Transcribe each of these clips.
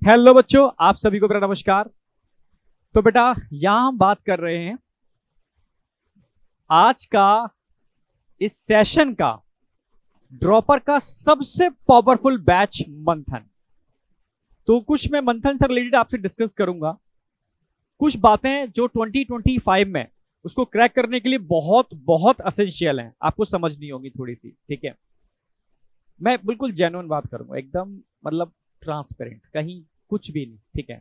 Hello बच्चों, आप सभी को मेरा नमस्कार। तो बेटा यहां हम बात कर रहे हैं आज का इस सेशन का ड्रॉपर का सबसे पावरफुल बैच मंथन। तो कुछ मैं मंथन से रिलेटेड आपसे डिस्कस करूंगा, कुछ बातें जो 2025 में उसको क्रैक करने के लिए बहुत बहुत असेंशियल हैं, आपको समझनी होगी थोड़ी सी। ठीक है, मैं बिल्कुल जेन्युइन बात करूंगा, एकदम मतलब ट्रांसपेरेंट, कहीं कुछ भी नहीं। ठीक है,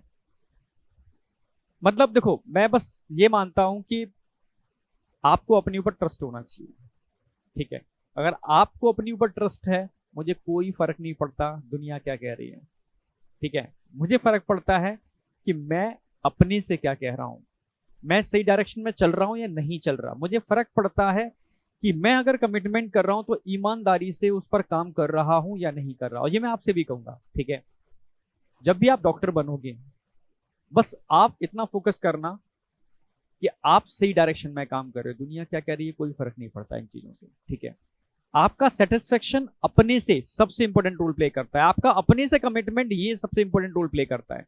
मतलब देखो, मैं बस ये मानता हूं कि आपको अपने ऊपर ट्रस्ट होना चाहिए। ठीक है, अगर आपको अपने ऊपर ट्रस्ट है, मुझे कोई फर्क नहीं पड़ता दुनिया क्या कह रही है। ठीक है, मुझे फर्क पड़ता है कि मैं अपने से क्या कह रहा हूं, मैं सही डायरेक्शन में चल रहा हूं या नहीं चल रहा। मुझे फर्क पड़ता है कि मैं अगर कमिटमेंट कर रहा हूं तो ईमानदारी से उस पर काम कर रहा हूं या नहीं कर रहा हूं। ये मैं आपसे भी कहूंगा। ठीक है, जब भी आप डॉक्टर बनोगे, बस आप इतना फोकस करना कि आप सही डायरेक्शन में काम कर रहे हो। दुनिया क्या कह रही है कोई फर्क नहीं पड़ता इन चीजों से। ठीक है, आपका सेटिस्फेक्शन अपने से सबसे इंपॉर्टेंट रोल प्ले करता है, आपका अपने से कमिटमेंट ये सबसे इंपॉर्टेंट रोल प्ले करता है,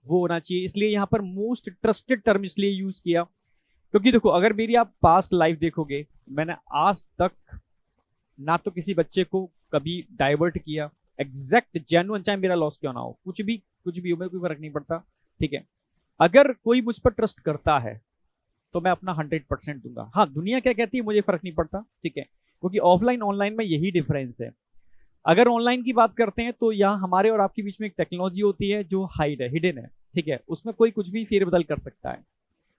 वो होना चाहिए। इसलिए यहां पर मोस्ट ट्रस्टेड टर्म इसलिए यूज किया क्योंकि देखो, अगर मेरी आप पास्ट लाइफ देखोगे, मैंने आज तक ना तो किसी बच्चे को कभी डाइवर्ट किया, एग्जैक्ट जेन्युइन, चाहे मेरा लॉस क्यों ना हो, कुछ भी हो, मेरे कोई फर्क नहीं पड़ता। ठीक है, अगर कोई मुझ पर ट्रस्ट करता है तो मैं अपना 100% दूंगा। हाँ, दुनिया क्या कहती है मुझे फर्क नहीं पड़ता। ठीक है, क्योंकि ऑफलाइन ऑनलाइन में यही डिफरेंस है। अगर ऑनलाइन की बात करते हैं तो यहाँ हमारे और आपके बीच में एक टेक्नोलॉजी होती है जो हाइड है, हिडन है। ठीक है, उसमें कोई कुछ भी फेरबदल कर सकता है।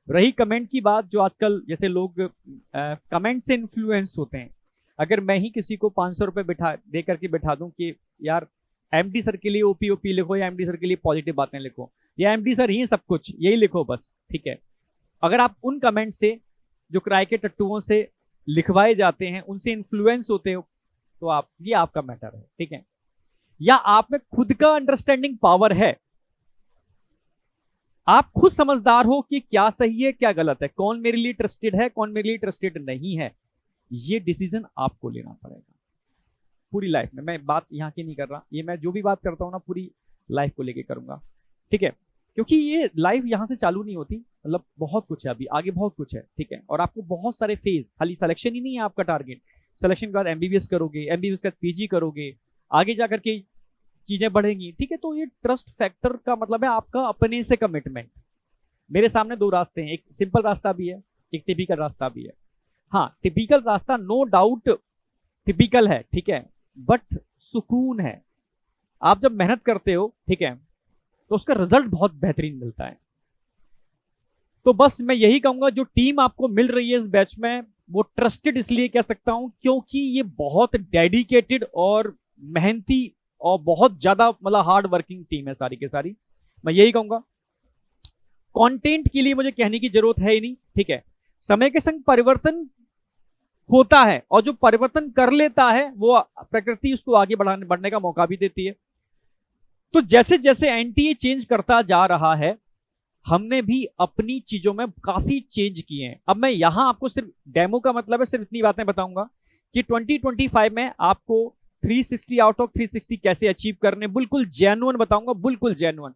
रही कमेंट की बात, जो आजकल जैसे लोग कमेंट से इन्फ्लुएंस होते हैं, अगर मैं ही किसी को 500 रुपए बिठा दे करके बिठा दूं कि यार एमडी सर के लिए ओपी ओपी लिखो, या एमडी सर के लिए पॉजिटिव बातें लिखो, या एमडी सर ही सब कुछ यही लिखो बस। ठीक है, अगर आप उन कमेंट से जो किराए के टट्टुओं से लिखवाए जाते हैं उनसे इन्फ्लुएंस होते हो, तो आप, ये आपका मैटर है। ठीक है, या आप में खुद का अंडरस्टैंडिंग पावर है, आप खुद समझदार हो कि क्या सही है क्या गलत है, कौन मेरे लिए ट्रस्टेड है कौन मेरे लिए ट्रस्टेड नहीं है। ये डिसीजन आपको लेना पड़ेगा पूरी लाइफ में। मैं बात यहाँ की नहीं कर रहा, ये मैं जो भी बात करता हूँ ना पूरी लाइफ को लेके करूंगा। ठीक है, क्योंकि ये लाइफ यहाँ से चालू नहीं होती, मतलब बहुत कुछ है, अभी आगे बहुत कुछ है। ठीक है, और आपको बहुत सारे फेज, खाली सिलेक्शन ही नहीं है आपका टारगेट। सिलेक्शन के बाद एमबीबीएस करोगे, एमबीबीएस के बाद पीजी करोगे, आगे जाकर के चीजें बढ़ेंगी। ठीक है, तो ये ट्रस्ट फैक्टर का मतलब है आपका अपने से कमिटमेंट। मेरे सामने दो रास्ते हैं, एक सिंपल रास्ता भी है, एक टिपिकल रास्ता भी है। हाँ, टिपिकल रास्ता नो डाउट टिपिकल है, ठीक है, बट सुकून है। आप जब मेहनत करते हो, ठीक है, तो उसका रिजल्ट बहुत बेहतरीन मिलता है। तो बस मैं यही कहूंगा, जो टीम आपको मिल रही है इस बैच में, वो ट्रस्टेड इसलिए कह सकता हूं क्योंकि ये बहुत डेडिकेटेड और मेहनती और बहुत ज्यादा मतलब हार्ड वर्किंग टीम है सारी के सारी। मैं यही कहूंगा, कंटेंट के लिए मुझे कहने की जरूरत है ही नहीं। ठीक है, समय के संग परिवर्तन होता है, और जो परिवर्तन कर लेता है वो प्रकृति उसको आगे बढ़ने का मौका भी देती है। तो जैसे जैसे एनटीए चेंज करता जा रहा है, हमने भी अपनी चीजों में काफी चेंज किए हैं। अब मैं यहां आपको सिर्फ डेमो का मतलब है, सिर्फ इतनी बातें बताऊंगा कि 2025 में आपको 360 आउट ऑफ 360 कैसे अचीव करने, बिल्कुल जेन्युइन बताऊंगा, बिल्कुल जेन्युइन,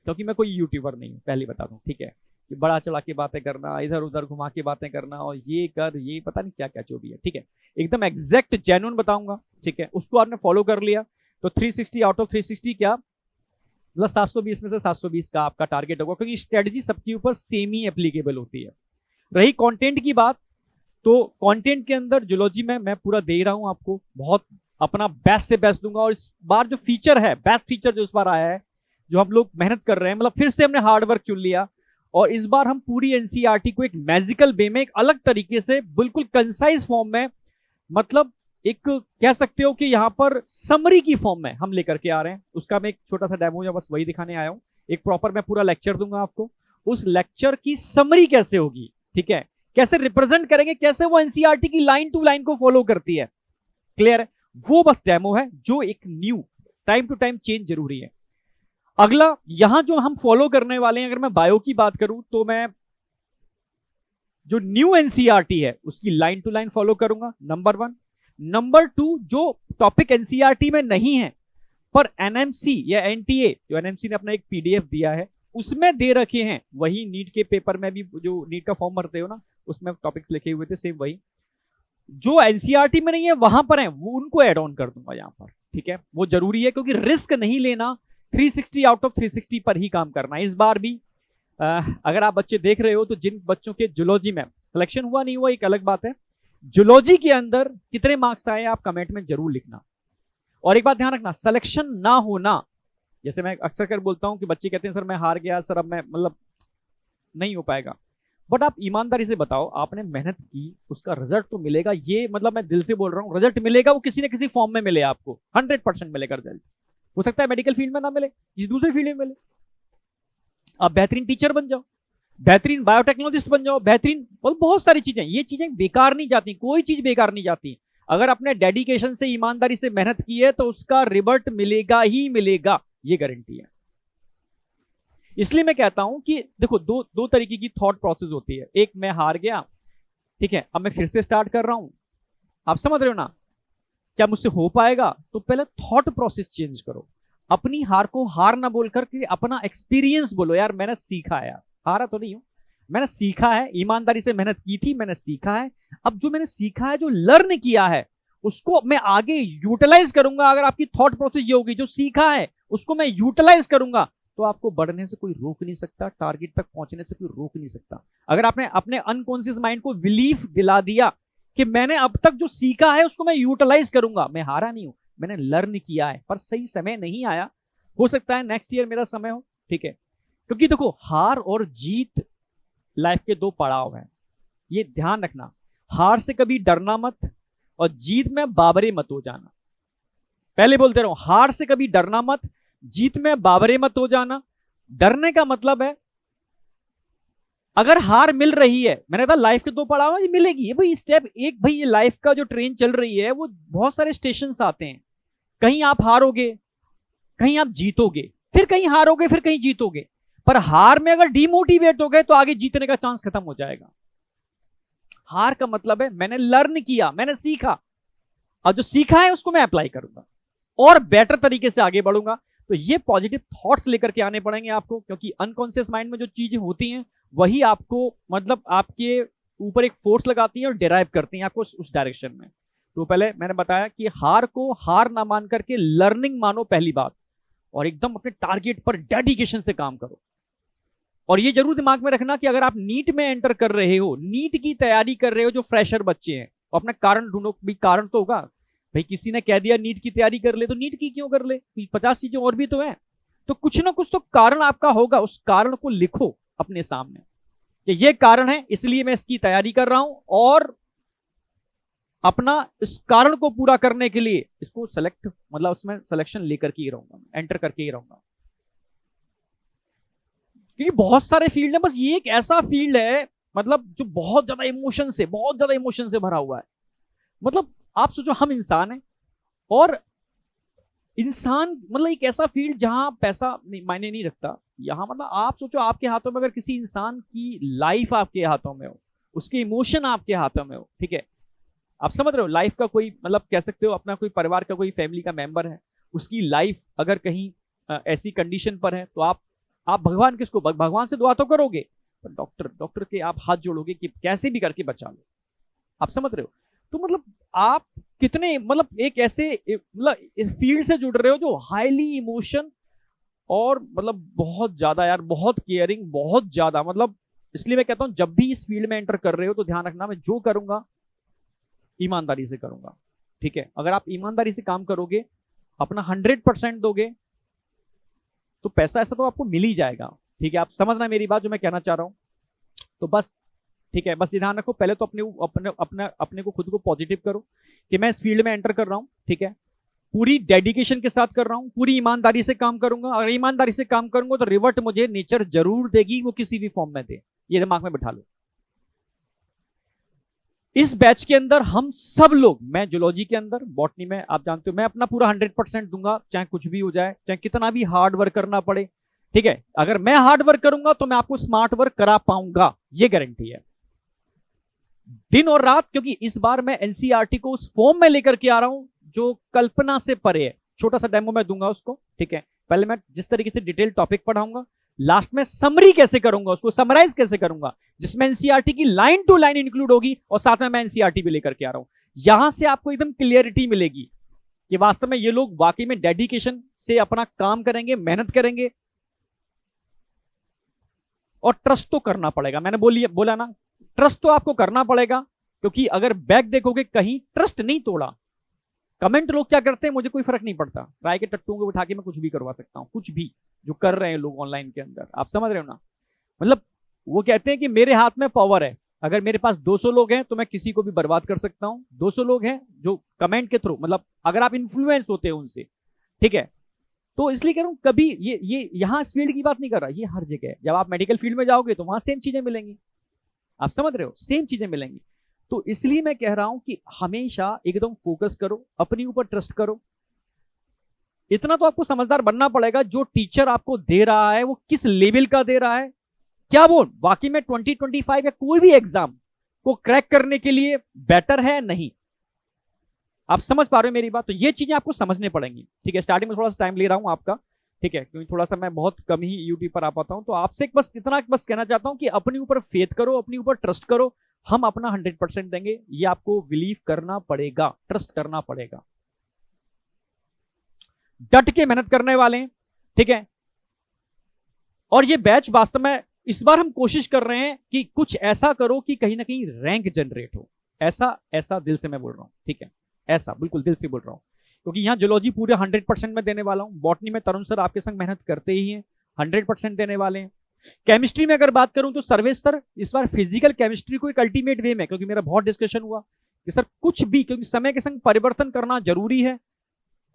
क्योंकि मैं कोई यूट्यूबर नहीं हूं, पहले बता दूं। ठीक है, कि बड़ा चढ़ा के बातें करना, इधर उधर घुमा के बातें करना, और ये कर ये पता नहीं क्या क्या जो भी है। ठीक है, एकदम एग्जैक्ट जेन्युइन बताऊंगा। ठीक है, उसको आपने फॉलो कर लिया तो 360 आउट ऑफ 360 क्या मतलब 720 में से 720 का आपका टारगेट होगा, क्योंकि स्ट्रेटजी सबके ऊपर सेम ही एप्लीकेबल होती है। रही कंटेंट की बात, तो कंटेंट के अंदर जूलॉजी में मैं पूरा दे रहा हूं आपको, बहुत अपना बेस्ट से बेस्ट दूंगा। और इस बार जो फीचर है, बेस्ट फीचर जो इस बार आया है, जो हम लोग मेहनत कर रहे हैं, मतलब फिर से हमने हार्डवर्क चुन लिया, और इस बार हम पूरी एनसीईआरटी को एक मैजिकल वे में, एक अलग तरीके से, बिल्कुल कंसाइज फॉर्म में, मतलब एक कह सकते हो कि यहां पर समरी की फॉर्म में हम लेकर के आ रहे हैं। उसका मैं एक छोटा सा डेमो या बस वही दिखाने आया हूं। एक प्रॉपर मैं पूरा लेक्चर दूंगा आपको, उस लेक्चर की समरी कैसे होगी, ठीक है, कैसे रिप्रेजेंट करेंगे, कैसे वो एनसीईआरटी की लाइन टू लाइन को फॉलो करती है। क्लियर है, वो बस डेमो है, जो एक new time to time change जरूरी है। अगला यहां जो हम फॉलो करने वाले हैं, अगर मैं बायो की बात करूं तो मैं जो न्यू एनसीईआरटी है उसकी लाइन टू लाइन फॉलो करूंगा, नंबर 1। नंबर 2, जो टॉपिक एनसीईआरटी में नहीं है पर एनएमसी या एनटीए, जो एनएमसी ने अपना एक पीडीएफ दिया है उसमें दे रखे हैं वही नीट के पेपर में भी, जो नीट का फॉर्म भरते हो ना उसमें टॉपिक्स लिखे हुए थे सेम वही, जो एनसीईआरटी में नहीं है वहां पर है वो उनको एड ऑन कर दूंगा यहाँ पर, ठीक है। वो जरूरी है क्योंकि रिस्क नहीं लेना, 360 आउट ऑफ 360 पर ही काम करना। इस बार भी अगर आप बच्चे देख रहे हो तो जिन बच्चों के जूलॉजी में सिलेक्शन हुआ नहीं हुआ एक अलग बात है, जूलॉजी के अंदर कितने मार्क्स आए आप कमेंट में जरूर लिखना। और एक बात ध्यान रखना, सिलेक्शन ना होना, जैसे मैं अक्सर कर बोलता हूं कि बच्चे कहते हैं सर मैं हार गया सर, अब मैं मतलब नहीं हो पाएगा, बट आप ईमानदारी से बताओ आपने मेहनत की उसका रिजल्ट तो मिलेगा, ये मतलब मैं दिल से बोल रहा हूं रिजल्ट मिलेगा, वो किसी न किसी फॉर्म में मिले आपको, 100% मिलेगा रिजल्ट। हो सकता है मेडिकल फील्ड में ना मिले, किसी दूसरे फील्ड में मिले, आप बेहतरीन टीचर बन जाओ, बेहतरीन बायोटेक्नोलॉजिस्ट बन जाओ, बेहतरीन बहुत सारी चीजें, ये चीजें बेकार नहीं जाती, कोई चीज बेकार नहीं जाती। अगर आपने डेडिकेशन से ईमानदारी से मेहनत की है तो उसका रिवर्ट मिलेगा ही मिलेगा, ये गारंटी है। इसलिए मैं कहता हूं कि देखो दो तरीके की थॉट प्रोसेस होती है, एक मैं हार गया, ठीक है, अब मैं फिर से स्टार्ट कर रहा हूं, आप समझ रहे हो ना, क्या मुझसे हो पाएगा? तो पहले थॉट प्रोसेस चेंज करो, अपनी हार को हार ना बोलकर के अपना एक्सपीरियंस बोलो, यार मैंने सीखा है, यार हारा तो नहीं हूं, मैंने सीखा है, ईमानदारी से मेहनत की थी, मैंने सीखा है, अब जो मैंने सीखा है, जो लर्न किया है उसको मैं आगे यूटिलाइज करूंगा। अगर आपकी थॉट प्रोसेस ये होगी जो सीखा है उसको मैं यूटिलाइज करूंगा, तो आपको बढ़ने से कोई रोक नहीं सकता, टारगेट तक पहुंचने से कोई रोक नहीं सकता। अगर आपने अपने अनकॉन्शियस माइंड को बिलीफ दिला दिया कि मैंने अब तक जो सीखा है उसको मैं यूटिलाइज करूंगा, मैं हारा नहीं हूं, मैंने लर्न किया है, पर सही समय नहीं आया, हो सकता है नेक्स्ट ईयर मेरा समय हो, ठीक है। क्योंकि देखो हार और जीत लाइफ के दो पड़ाव हैं, ये ध्यान रखना, हार से कभी डरना मत और जीत में बाबरे मत हो जाना। पहले बोलते रहो, हार से कभी डरना मत, जीत में बाबरे मत हो जाना। डरने का मतलब है अगर हार मिल रही है, मैंने कहा लाइफ के दो पड़ाव है, ये मिलेगी, ये भाई स्टेप एक, भाई ये लाइफ का जो ट्रेन चल रही है वो बहुत सारे स्टेशन आते हैं, कहीं आप हारोगे, कहीं आप जीतोगे, फिर कहीं हारोगे, फिर कहीं जीतोगे, पर हार में अगर डिमोटिवेट हो गए तो आगे जीतने का चांस खत्म हो जाएगा। हार का मतलब है मैंने लर्न किया, मैंने सीखा, और जो सीखा है उसको मैं अप्लाई करूंगा और बेटर तरीके से आगे बढ़ूंगा। तो ये पॉजिटिव थॉट्स लेकर के आने पड़ेंगे आपको, क्योंकि अनकॉन्शियस माइंड में जो चीजें होती हैं वही आपको मतलब आपके ऊपर एक फोर्स लगाती हैं और डिराइव करती हैं आपको उस डायरेक्शन में। तो पहले मैंने बताया कि हार को हार ना मान करके लर्निंग मानो पहली बात, और एकदम अपने टारगेट पर डेडिकेशन से काम करो। और ये जरूर दिमाग में रखना कि अगर आप नीट में एंटर कर रहे हो, नीट की तैयारी कर रहे हो, जो फ्रेशर बच्चे हैं, तो अपना कारण ढूंढो, भी कारण तो होगा, भाई किसी ने कह दिया नीट की तैयारी कर ले तो नीट की क्यों कर ले, 50 चीजें और भी तो हैं, तो कुछ ना कुछ तो कारण आपका होगा, उस कारण को लिखो अपने सामने कि ये कारण है इसलिए मैं इसकी तैयारी कर रहा हूं, और अपना इस कारण को पूरा करने के लिए इसको सेलेक्ट मतलब उसमें सिलेक्शन लेकर के ही रहूंगा, एंटर करके ही रहूंगा। क्योंकि बहुत सारे फील्ड है, बस ये एक ऐसा फील्ड है मतलब जो बहुत ज्यादा इमोशन से भरा हुआ है। मतलब आप सोचो हम इंसान हैं, और इंसान मतलब एक ऐसा फील्ड जहां पैसा मायने नहीं रखता, यहां मतलब आप सोचो आपके हाथों में अगर किसी इंसान की लाइफ आपके हाथों में हो, उसके इमोशन आपके हाथों में हो, ठीक है, आप समझ रहे हो, लाइफ का कोई मतलब कह सकते हो अपना कोई परिवार का कोई फैमिली का मेंबर है, उसकी लाइफ अगर कहीं ऐसी कंडीशन पर है, तो आप भगवान किसको, भगवान से दुआ तो करोगे, पर डॉक्टर के आप हाथ जोड़ोगे कि कैसे भी करके बचा लो, आप समझ रहे हो। तो मतलब आप कितने मतलब एक ऐसे मतलब फील्ड से जुड़ रहे हो जो हाईली इमोशन और मतलब बहुत ज्यादा यार, बहुत केयरिंग, बहुत ज्यादा मतलब, इसलिए मैं कहता हूं जब भी इस फील्ड में एंटर कर रहे हो तो ध्यान रखना, मैं जो करूंगा ईमानदारी से करूंगा, ठीक है। अगर आप ईमानदारी से काम करोगे, अपना 100% दोगे, तो पैसा ऐसा तो आपको मिल ही जाएगा, ठीक है। आप समझना मेरी बात जो मैं कहना चाह रहा हूं, तो बस ठीक है, बस ध्यान रखो, पहले तो अपने को खुद को पॉजिटिव करो कि मैं इस फील्ड में एंटर कर रहा हूं, ठीक है, पूरी डेडिकेशन के साथ कर रहा हूं, पूरी ईमानदारी से काम करूंगा, अगर ईमानदारी से काम करूंगा तो रिवर्ट मुझे नेचर जरूर देगी, वो किसी भी फॉर्म में दे, ये दिमाग में बैठा लो। इस बैच के अंदर हम सब लोग, मैं जूलॉजी के अंदर, बॉटनी में आप जानते हो मैं अपना पूरा 100% दूंगा, चाहे कुछ भी हो जाए, चाहे कितना भी हार्ड वर्क करना पड़े, ठीक है। अगर मैं हार्ड वर्क करूंगा तो मैं आपको स्मार्ट वर्क करा पाऊंगा, ये गारंटी है, दिन और रात। क्योंकि इस बार मैं एनसीईआरटी को उस फॉर्म में लेकर के आ रहा हूं जो कल्पना से परे है, छोटा सा डेमो मैं दूंगा उसको, ठीक है। पहले मैं जिस तरीके से डिटेल टॉपिक पढ़ाऊंगा, लास्ट में समरी कैसे करूंगा, उसको समराइज कैसे करूंगा, जिसमें एनसीईआरटी की लाइन टू लाइन इंक्लूड होगी, और साथ में मैं एनसीईआरटी भी लेकर के आ रहा हूं। यहां से आपको एकदम क्लियरिटी मिलेगी कि वास्तव में ये लोग वाकई में डेडिकेशन से अपना काम करेंगे, मेहनत करेंगे, और ट्रस्ट तो करना पड़ेगा। मैंने बोला ना, ट्रस्ट तो आपको करना पड़ेगा, क्योंकि अगर बैक देखोगे कहीं ट्रस्ट नहीं तोड़ा। कमेंट लोग क्या करते हैं, मुझे कोई फर्क नहीं पड़ता, राय के टट्टुओं को उठा के मैं कुछ भी करवा सकता हूं, कुछ भी जो कर रहे हैं लोग ऑनलाइन के अंदर, आप समझ रहे हो ना। मतलब वो कहते हैं कि मेरे हाथ में पावर है, अगर मेरे पास 200 लोग हैं तो मैं किसी को भी बर्बाद कर सकता हूं। 200 लोग हैं जो कमेंट के थ्रू, मतलब अगर आप इन्फ्लुएंस होते हो उनसे, ठीक है। तो इसलिए कह रहा हूं, कभी ये यहां इस फील्ड की बात नहीं कर रहा, ये हर जगह है। जब आप मेडिकल फील्ड में जाओगे तो वहां सेम चीजें मिलेंगी, आप समझ रहे हो, सेम चीजें मिलेंगी। तो इसलिए मैं कह रहा हूं कि हमेशा एकदम फोकस करो, अपने ऊपर ट्रस्ट करो। इतना तो आपको समझदार बनना पड़ेगा, जो टीचर आपको दे रहा है वो किस लेवल का दे रहा है, क्या वो बाकी में 2025 या कोई भी एग्जाम को क्रैक करने के लिए बेटर है नहीं। आप समझ पा रहे हो मेरी बात। तो ये चीजें आपको समझने पड़ेंगी, ठीक है। स्टार्टिंग में थोड़ा सा टाइम ले रहा हूं आपका, ठीक है, क्योंकि थोड़ा सा मैं बहुत कम ही यूट्यूब पर आ पाता हूं। तो आपसे बस इतना बस कहना चाहता हूं कि अपने ऊपर फेथ करो, अपने ऊपर ट्रस्ट करो। हम अपना 100% देंगे, ये आपको बिलीव करना पड़ेगा, ट्रस्ट करना पड़ेगा। डट के मेहनत करने वाले हैं, ठीक है। और ये बैच वास्तव में इस बार हम कोशिश कर रहे हैं कि कुछ ऐसा करो कि कहीं ना कहीं रैंक जनरेट हो। ऐसा दिल से मैं बोल रहा हूं, ठीक है, ऐसा बिल्कुल दिल से बोल रहा हूं, क्योंकि यहां जूलॉजी पूरे 100% में देने वाला हूं। बॉटनी में तरुण सर आपके संग मेहनत करते ही हैं, 100% देने वाले हैं। केमिस्ट्री में अगर बात करूं तो सर्वेश सर इस बार फिजिकल केमिस्ट्री को एक अल्टीमेट वे में, क्योंकि मेरा बहुत डिस्कशन हुआ कि सर कुछ भी, क्योंकि समय के संग परिवर्तन करना जरूरी है,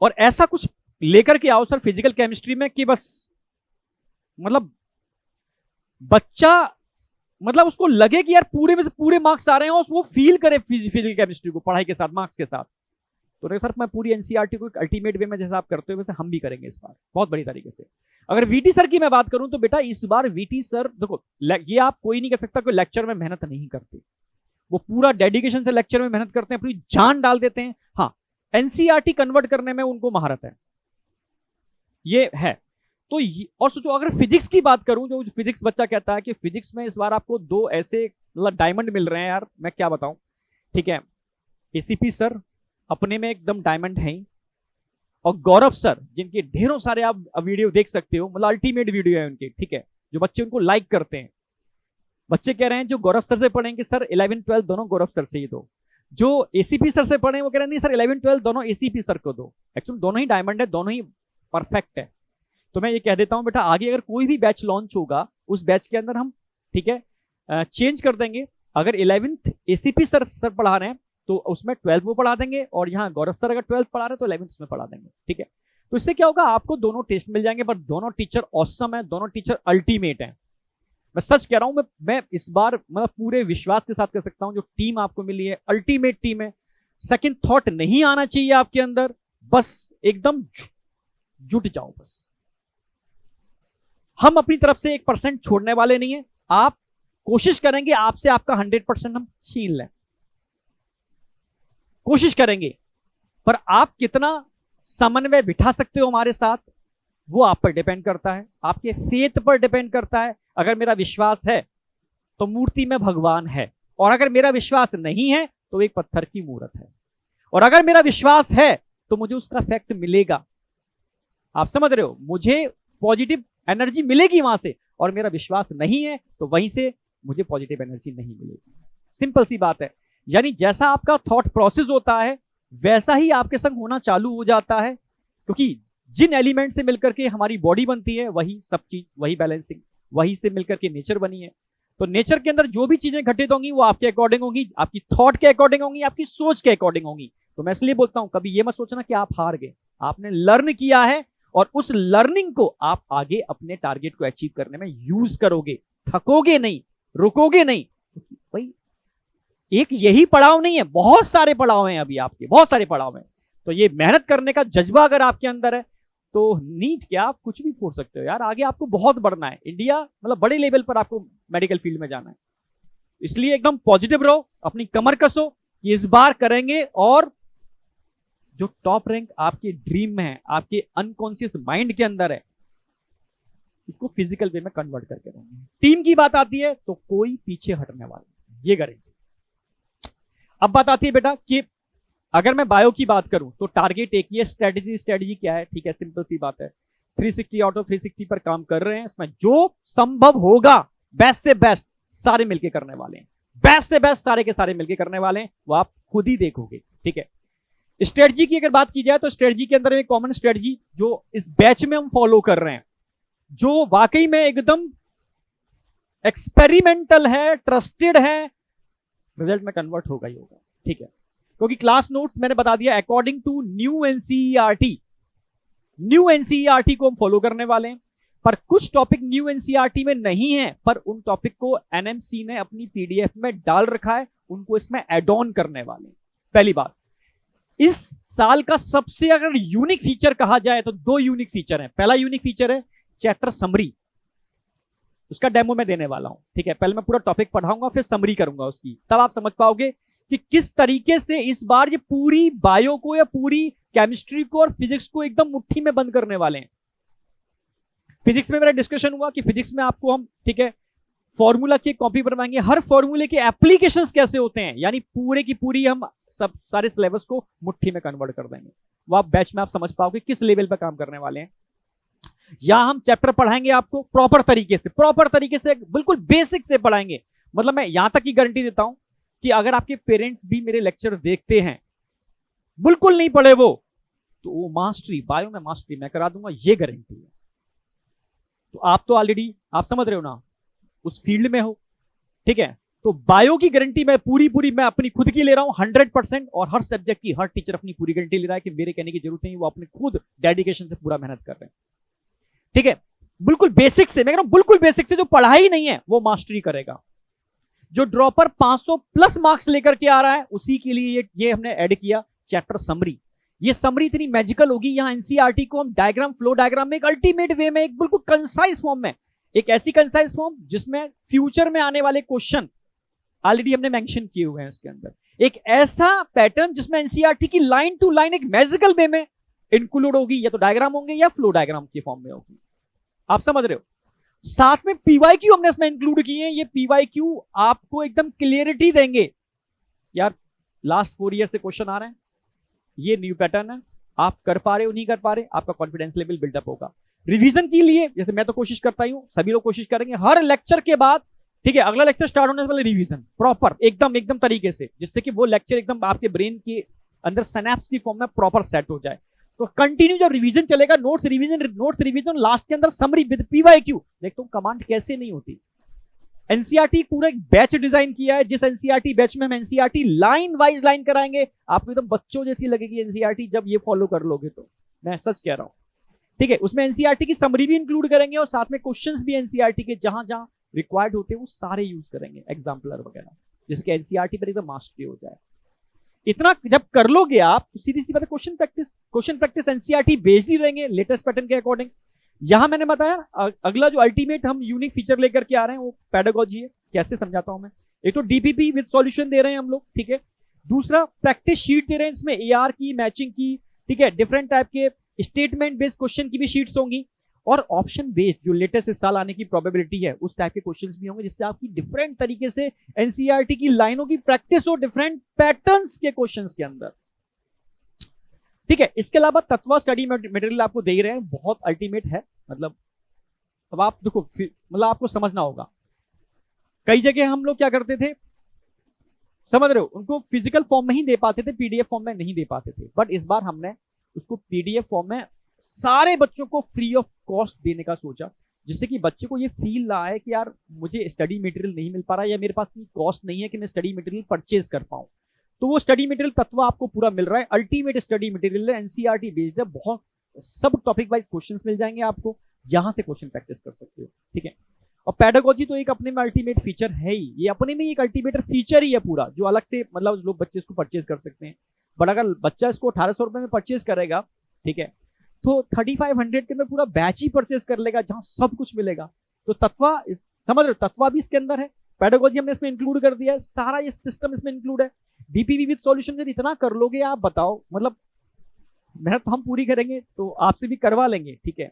और ऐसा कुछ लेकर के आओ सर फिजिकल केमिस्ट्री में कि बस मतलब बच्चा, मतलब उसको लगे कि यार पूरे में से पूरे मार्क्स आ रहे हैं, और वो फील करे फिजिकल केमिस्ट्री को पढ़ाई के साथ, मार्क्स के साथ। तो सर मैं पूरी एनसीईआरटी को एक अल्टीमेट वे में जैसा आप करते हो वैसे हम भी करेंगे इस बार बहुत बड़ी तरीके से। अगर वीटी सर की मैं बात करूं तो बेटा इस बार वीटी सर देखो, ये आप कोई नहीं कह सकता कोई लेक्चर में मेहनत नहीं करते, वो पूरा डेडिकेशन से लेक्चर में मेहनत करते हैं, अपनी जान डाल देते हैं। हाँ, एनसीईआरटी कन्वर्ट करने में उनको महारत है, ये है। तो और सोचो अगर फिजिक्स की बात करूं, जो फिजिक्स बच्चा कहता है कि फिजिक्स में इस बार आपको 2 ऐसे मतलब डायमंड मिल रहे हैं, यार मैं क्या बताऊं, ठीक है। एसीपी सर अपने में एकदम डायमंड है, और गौरव सर जिनके ढेरों सारे आप वीडियो देख सकते हो, मतलब अल्टीमेट वीडियो है उनके, ठीक है, जो बच्चे उनको लाइक करते हैं। बच्चे कह रहे हैं जो गौरव सर से पढ़ेंगे सर 11-12 दोनों गौरव सर से ही दो, जो एसीपी सर से पढ़े वो कह रहे हैं नहीं सर 11-12 दोनों एसीपी सर को दो। एक्चुअली दोनों ही डायमंड है, दोनों ही परफेक्ट है। तो मैं ये कह देता हूं बेटा, आगे अगर कोई भी बैच लॉन्च होगा उस बैच के अंदर हम, ठीक है, चेंज कर देंगे। अगर 11th एसीपी सर पढ़ा रहे हैं तो उसमें 12th वो पढ़ा देंगे, और यहाँ गौरव सर अगर 12th पढ़ा रहे हैं तो 11th उसमें पढ़ा देंगे, ठीक है। तो इससे क्या होगा, आपको दोनों टेस्ट मिल जाएंगे, पर दोनों टीचर ऑसम है, दोनों टीचर अल्टीमेट है। मैं सच कह रहा हूं, मैं इस बार मैं पूरे विश्वास के साथ कह सकता हूं, जो टीम आपको मिली है अल्टीमेट टीम है। सेकंड थॉट नहीं आना चाहिए आपके अंदर, बस एकदम जुट जाओ। बस हम अपनी तरफ से 1% छोड़ने वाले नहीं है, आप कोशिश करेंगे आपसे आपका 100% हम छीन लें, कोशिश करेंगे, पर आप कितना समन्वय बिठा सकते हो हमारे साथ वो आप पर डिपेंड करता है, आपके फेथ पर डिपेंड करता है। अगर मेरा विश्वास है तो मूर्ति में भगवान है, और अगर मेरा विश्वास नहीं है तो एक पत्थर की मूर्त है, और अगर मेरा विश्वास है तो मुझे उसका इफेक्ट मिलेगा। आप समझ रहे हो, मुझे पॉजिटिव एनर्जी मिलेगी वहां से, और मेरा विश्वास नहीं है तो वहीं से मुझे पॉजिटिव एनर्जी नहीं मिलेगी। सिंपल सी बात है। यानी जैसा आपका थॉट प्रोसेस होता है वैसा ही आपके संग होना चालू हो जाता है, क्योंकि जिन एलिमेंट से मिलकर के हमारी बॉडी बनती है वही सब चीज, वही बैलेंसिंग, वही से मिलकर के नेचर बनी है। तो नेचर के अंदर जो भी चीजें घटित होंगी वो आपके अकॉर्डिंग होंगी, आपकी थॉट के अकॉर्डिंग होंगी, आपकी सोच के अकॉर्डिंग होंगी। तो मैं इसलिए बोलता हूं, कभी ये मत सोचना कि आप हार गए, आपने लर्न किया है, और उस लर्निंग को आप आगे अपने टारगेट को अचीव करने में यूज करोगे, थकोगे नहीं, रुकोगे नहीं। भाई एक यही पड़ाव नहीं है, बहुत सारे पड़ाव हैं अभी आपके, बहुत सारे पड़ाव हैं। तो ये मेहनत करने का जज्बा अगर आपके अंदर है तो नीट क्या, आप कुछ भी फोड़ सकते हो यार। आगे आपको बहुत बढ़ना है, इंडिया मतलब बड़े लेवल पर आपको मेडिकल फील्ड में जाना है। इसलिए एकदम पॉजिटिव रहो, अपनी कमर कसो, इस बार करेंगे और जो टॉप रैंक आपके ड्रीम में है, आपके अनकॉन्शियस माइंड के अंदर है, इसको फिजिकल वे में कन्वर्ट करके रहेंगे। टीम की बात आती है तो कोई पीछे हटने वाला नहीं, ये गारंटी। अब बात आती है बेटा कि अगर मैं बायो की बात करूं तो टारगेट एक ही है, स्ट्रेटजी क्या है, ठीक है, सिंपल सी बात है, 360 आउट ऑफ 360 पर काम कर रहे हैं। इसमें जो संभव होगा बेस्ट से बेस्ट सारे मिलके करने वाले हैं, बेस्ट से बेस्ट सारे के सारे मिलके करने वाले हैं, वो आप खुद ही देखोगे, ठीक है। स्ट्रेटजी की अगर बात की जाए तो स्ट्रेटजी के अंदर एक कॉमन स्ट्रेटजी जो इस बैच में हम फॉलो कर रहे हैं, जो वाकई में एकदम एक्सपेरिमेंटल है, ट्रस्टेड है, रिजल्ट में कन्वर्ट होगा ही होगा, ठीक है। क्योंकि क्लास नोट्स मैंने बता दिया according to new NCERT, new NCERT को हम फॉलो करने वाले हैं। पर कुछ टॉपिक न्यू एनसीईआरटी में नहीं है, पर उन टॉपिक को एनएमसी ने अपनी पीडीएफ में डाल रखा है, उनको इसमें एड ऑन करने वाले हैं। पहली बात, इस साल का सबसे अगर यूनिक फीचर कहा जाए तो दो यूनिक फीचर हैं। पहला यूनिक फीचर है चैप्टर समरी, उसका डेमो मैं देने वाला हूं, ठीक है। पहले मैं पूरा टॉपिक पढ़ाऊंगा, फिर समरी करूंगा उसकी, तब आप समझ पाओगे कि किस तरीके से इस बार ये पूरी बायो को या पूरी केमिस्ट्री को और फिजिक्स को एकदम मुट्ठी में बंद करने वाले हैं। फिजिक्स में मेरा डिस्कशन हुआ कि फिजिक्स में आपको हम, ठीक है, फॉर्मूला की कॉपी बनवाएंगे, हर फॉर्मूले के एप्लीकेशंस कैसे होते हैं, यानी पूरे की पूरी हम सब सारे सिलेबस को मुट्ठी में कन्वर्ट कर देंगे। वो आप बैच में आप समझ पाओगे किस लेवल पर काम करने वाले हैं। यहां हम चैप्टर पढ़ाएंगे आपको प्रॉपर तरीके से बिल्कुल बेसिक से पढ़ाएंगे। मतलब मैं यहां तक की गारंटी देता हूं कि अगर आपके पेरेंट्स भी मेरे लेक्चर देखते हैं, बिल्कुल नहीं पढ़े वो, तो वो मास्टरी, बायो में मास्टरी मैं करा दूंगा, ये गारंटी है। तो आप तो ऑलरेडी आप समझ रहे हो ना, उस फील्ड में हो, ठीक है। तो बायो की गारंटी मैं पूरी मैं अपनी खुद की ले रहा हूं 100%, और हर सब्जेक्ट की हर टीचर अपनी पूरी गारंटी ले रहा है कि मेरे कहने की जरूरत नहीं, वो अपने खुद डेडिकेशन से पूरा मेहनत कर रहे हैं, ठीक है। बिल्कुल बेसिक से, मैं कह रहा हूं बिल्कुल बेसिक से, जो पढ़ाई नहीं है वो मास्टरी करेगा। जो ड्रॉपर 500 प्लस मार्क्स लेकर के आ रहा है, उसी के लिए ये हमने ऐड किया चैप्टर समरी। ये समरी इतनी मैजिकल होगी, यहां एनसीईआरटी को हम डायग्राम, फ्लो डायग्राम में एक अल्टीमेट वे में, एक बिल्कुल कंसाइज फॉर्म में, एक ऐसी कंसाइज फॉर्म जिसमें फ्यूचर में आने वाले क्वेश्चन ऑलरेडी हमने मेंशन किए हुए हैं उसके अंदर, एक ऐसा पैटर्न जिसमें एनसीईआरटी की लाइन टू लाइन एक मैजिकल वे में इंक्लूड होगी, या तो डायग्राम होंगे या फ्लो डायग्राम की फॉर्म में होगी, आप समझ रहे हो। साथ में पीवाईक्यू हमने इसमें इंक्लूड किए हैं। ये पीवाईक्यू आपको एकदम क्लियरिटी देंगे, यार लास्ट 4 ईयर से क्वेश्चन आ रहे हैं, ये न्यू पैटर्न है, आप कर पा रहे हो नहीं कर पा रहे, आपका कॉन्फिडेंस लेवल बिल्डअप होगा। रिवीजन के लिए जैसे मैं तो कोशिश करता ही हूं, सभी लोग कोशिश करेंगे हर लेक्चर के बाद, ठीक है, अगला लेक्चर स्टार्ट होने से पहले रिवीजन प्रॉपर एकदम तरीके से, जिससे कि वो लेक्चर एकदम आपके ब्रेन के अंदर सिनेप्स की फॉर्म में प्रॉपर सेट हो जाए। तो कंटिन्यू जब रिवीजन चलेगा, नोट्स रिवीजन, लास्ट के अंदर समरी विद पीवाईक्यू। देखता हूं कमांड कैसे नहीं होती। एनसीईआरटी पूरा एक बैच डिजाइन किया है, जिस एनसीईआरटी बैच में हम एनसीईआरटी लाइन वाइज लाइन कराएंगे, आपको एकदम बच्चों जैसी लगेगी एनसीईआरटी जब ये फॉलो कर लोगे तो, मैं सच कह रहा हूं, ठीक है। उसमें एनसीईआरटी की समरी भी इंक्लूड करेंगे, और साथ में क्वेश्चंस भी एनसीईआरटी के जहां जहां रिक्वायर्ड होते हैं वो सारे यूज करेंगे, एग्जाम्पलर वगैरह, जिसके एनसीईआरटी पर एकदम मास्टरी हो जाए। इतना जब कर लोगे आप तो सीधी सी बात है, क्वेश्चन प्रैक्टिस एनसीईआरटी बेस्ड ही रहेंगे लेटेस्ट पैटर्न के अकॉर्डिंग। यहां मैंने बताया अगला जो अल्टीमेट हम यूनिक फीचर लेकर के आ रहे हैं वो पेडागोजी है। कैसे समझाता हूं मैं, एक तो डीपीपी विद सॉल्यूशन दे रहे हैं हम लोग, ठीक है। दूसरा प्रैक्टिस शीट दे रहे हैं, इसमें एआर की, मैचिंग की, ठीक है, डिफरेंट टाइप के स्टेटमेंट बेस्ड क्वेश्चन की भी शीट्स होंगी, और ऑप्शन बेस्ड जो लेटेस्ट इस साल आने की प्रोबेबिलिटी है उस टाइप के क्वेश्चंस भी होंगे, जिससे आपकी डिफरेंट तरीके से एनसीईआरटी की लाइनों की प्रैक्टिस हो डिफरेंट पैटर्न्स के क्वेश्चंस के अंदर, ठीक है। इसके अलावा तत्वा स्टडी मटेरियल आपको दे रहे हैं, बहुत अल्टीमेट है। मतलब अब आप देखो, मतलब आपको समझना होगा, कई जगह हम लोग क्या करते थे, समझ रहे हो, उनको फिजिकल फॉर्म में ही दे पाते थे, पीडीएफ फॉर्म में नहीं दे पाते थे। बट इस बार हमने उसको पीडीएफ फॉर्म में सारे बच्चों को फ्री ऑफ कॉस्ट देने का सोचा, जिससे कि बच्चे को ये फील रहा है कि यार मुझे स्टडी मटेरियल नहीं मिल पा रहा, या मेरे पास इतनी कॉस्ट नहीं है कि मैं स्टडी मटेरियल परचेज कर पाऊं। तो वो स्टडी मटेरियल तत्व आपको पूरा मिल रहा है, अल्टीमेट स्टडी मटेरियल है, एनसीईआरटी बेस्ड है, बहुत सब टॉपिक वाइज क्वेश्चंस मिल जाएंगे आपको, यहां से क्वेश्चन प्रैक्टिस कर सकते हो, ठीक है। और पेडागोजी तो एक अपने में अल्टीमेट फीचर है ही, ये अपने में एक अल्टीमेट फीचर ही है पूरा, जो अलग से मतलब लोग बच्चे इसको परचेज कर सकते हैं। बट अगर बच्चा इसको 1800 रुपए में परचेज करेगा, ठीक है, तो 3500 के अंदर पूरा बैच ही परचेज कर लेगा, जहां सब कुछ मिलेगा। तो तत्वा समझ रहे हो, तत्वा भी इसके अंदर है, पेडागोजी हमने इसमें इंक्लूड कर दिया है, सारा ये सिस्टम इसमें इंक्लूड है। डीपीवी विद सॉल्यूशन इतना कर लोगे आप, बताओ मतलब मेहनत तो हम पूरी करेंगे तो आपसे भी करवा लेंगे, ठीक है।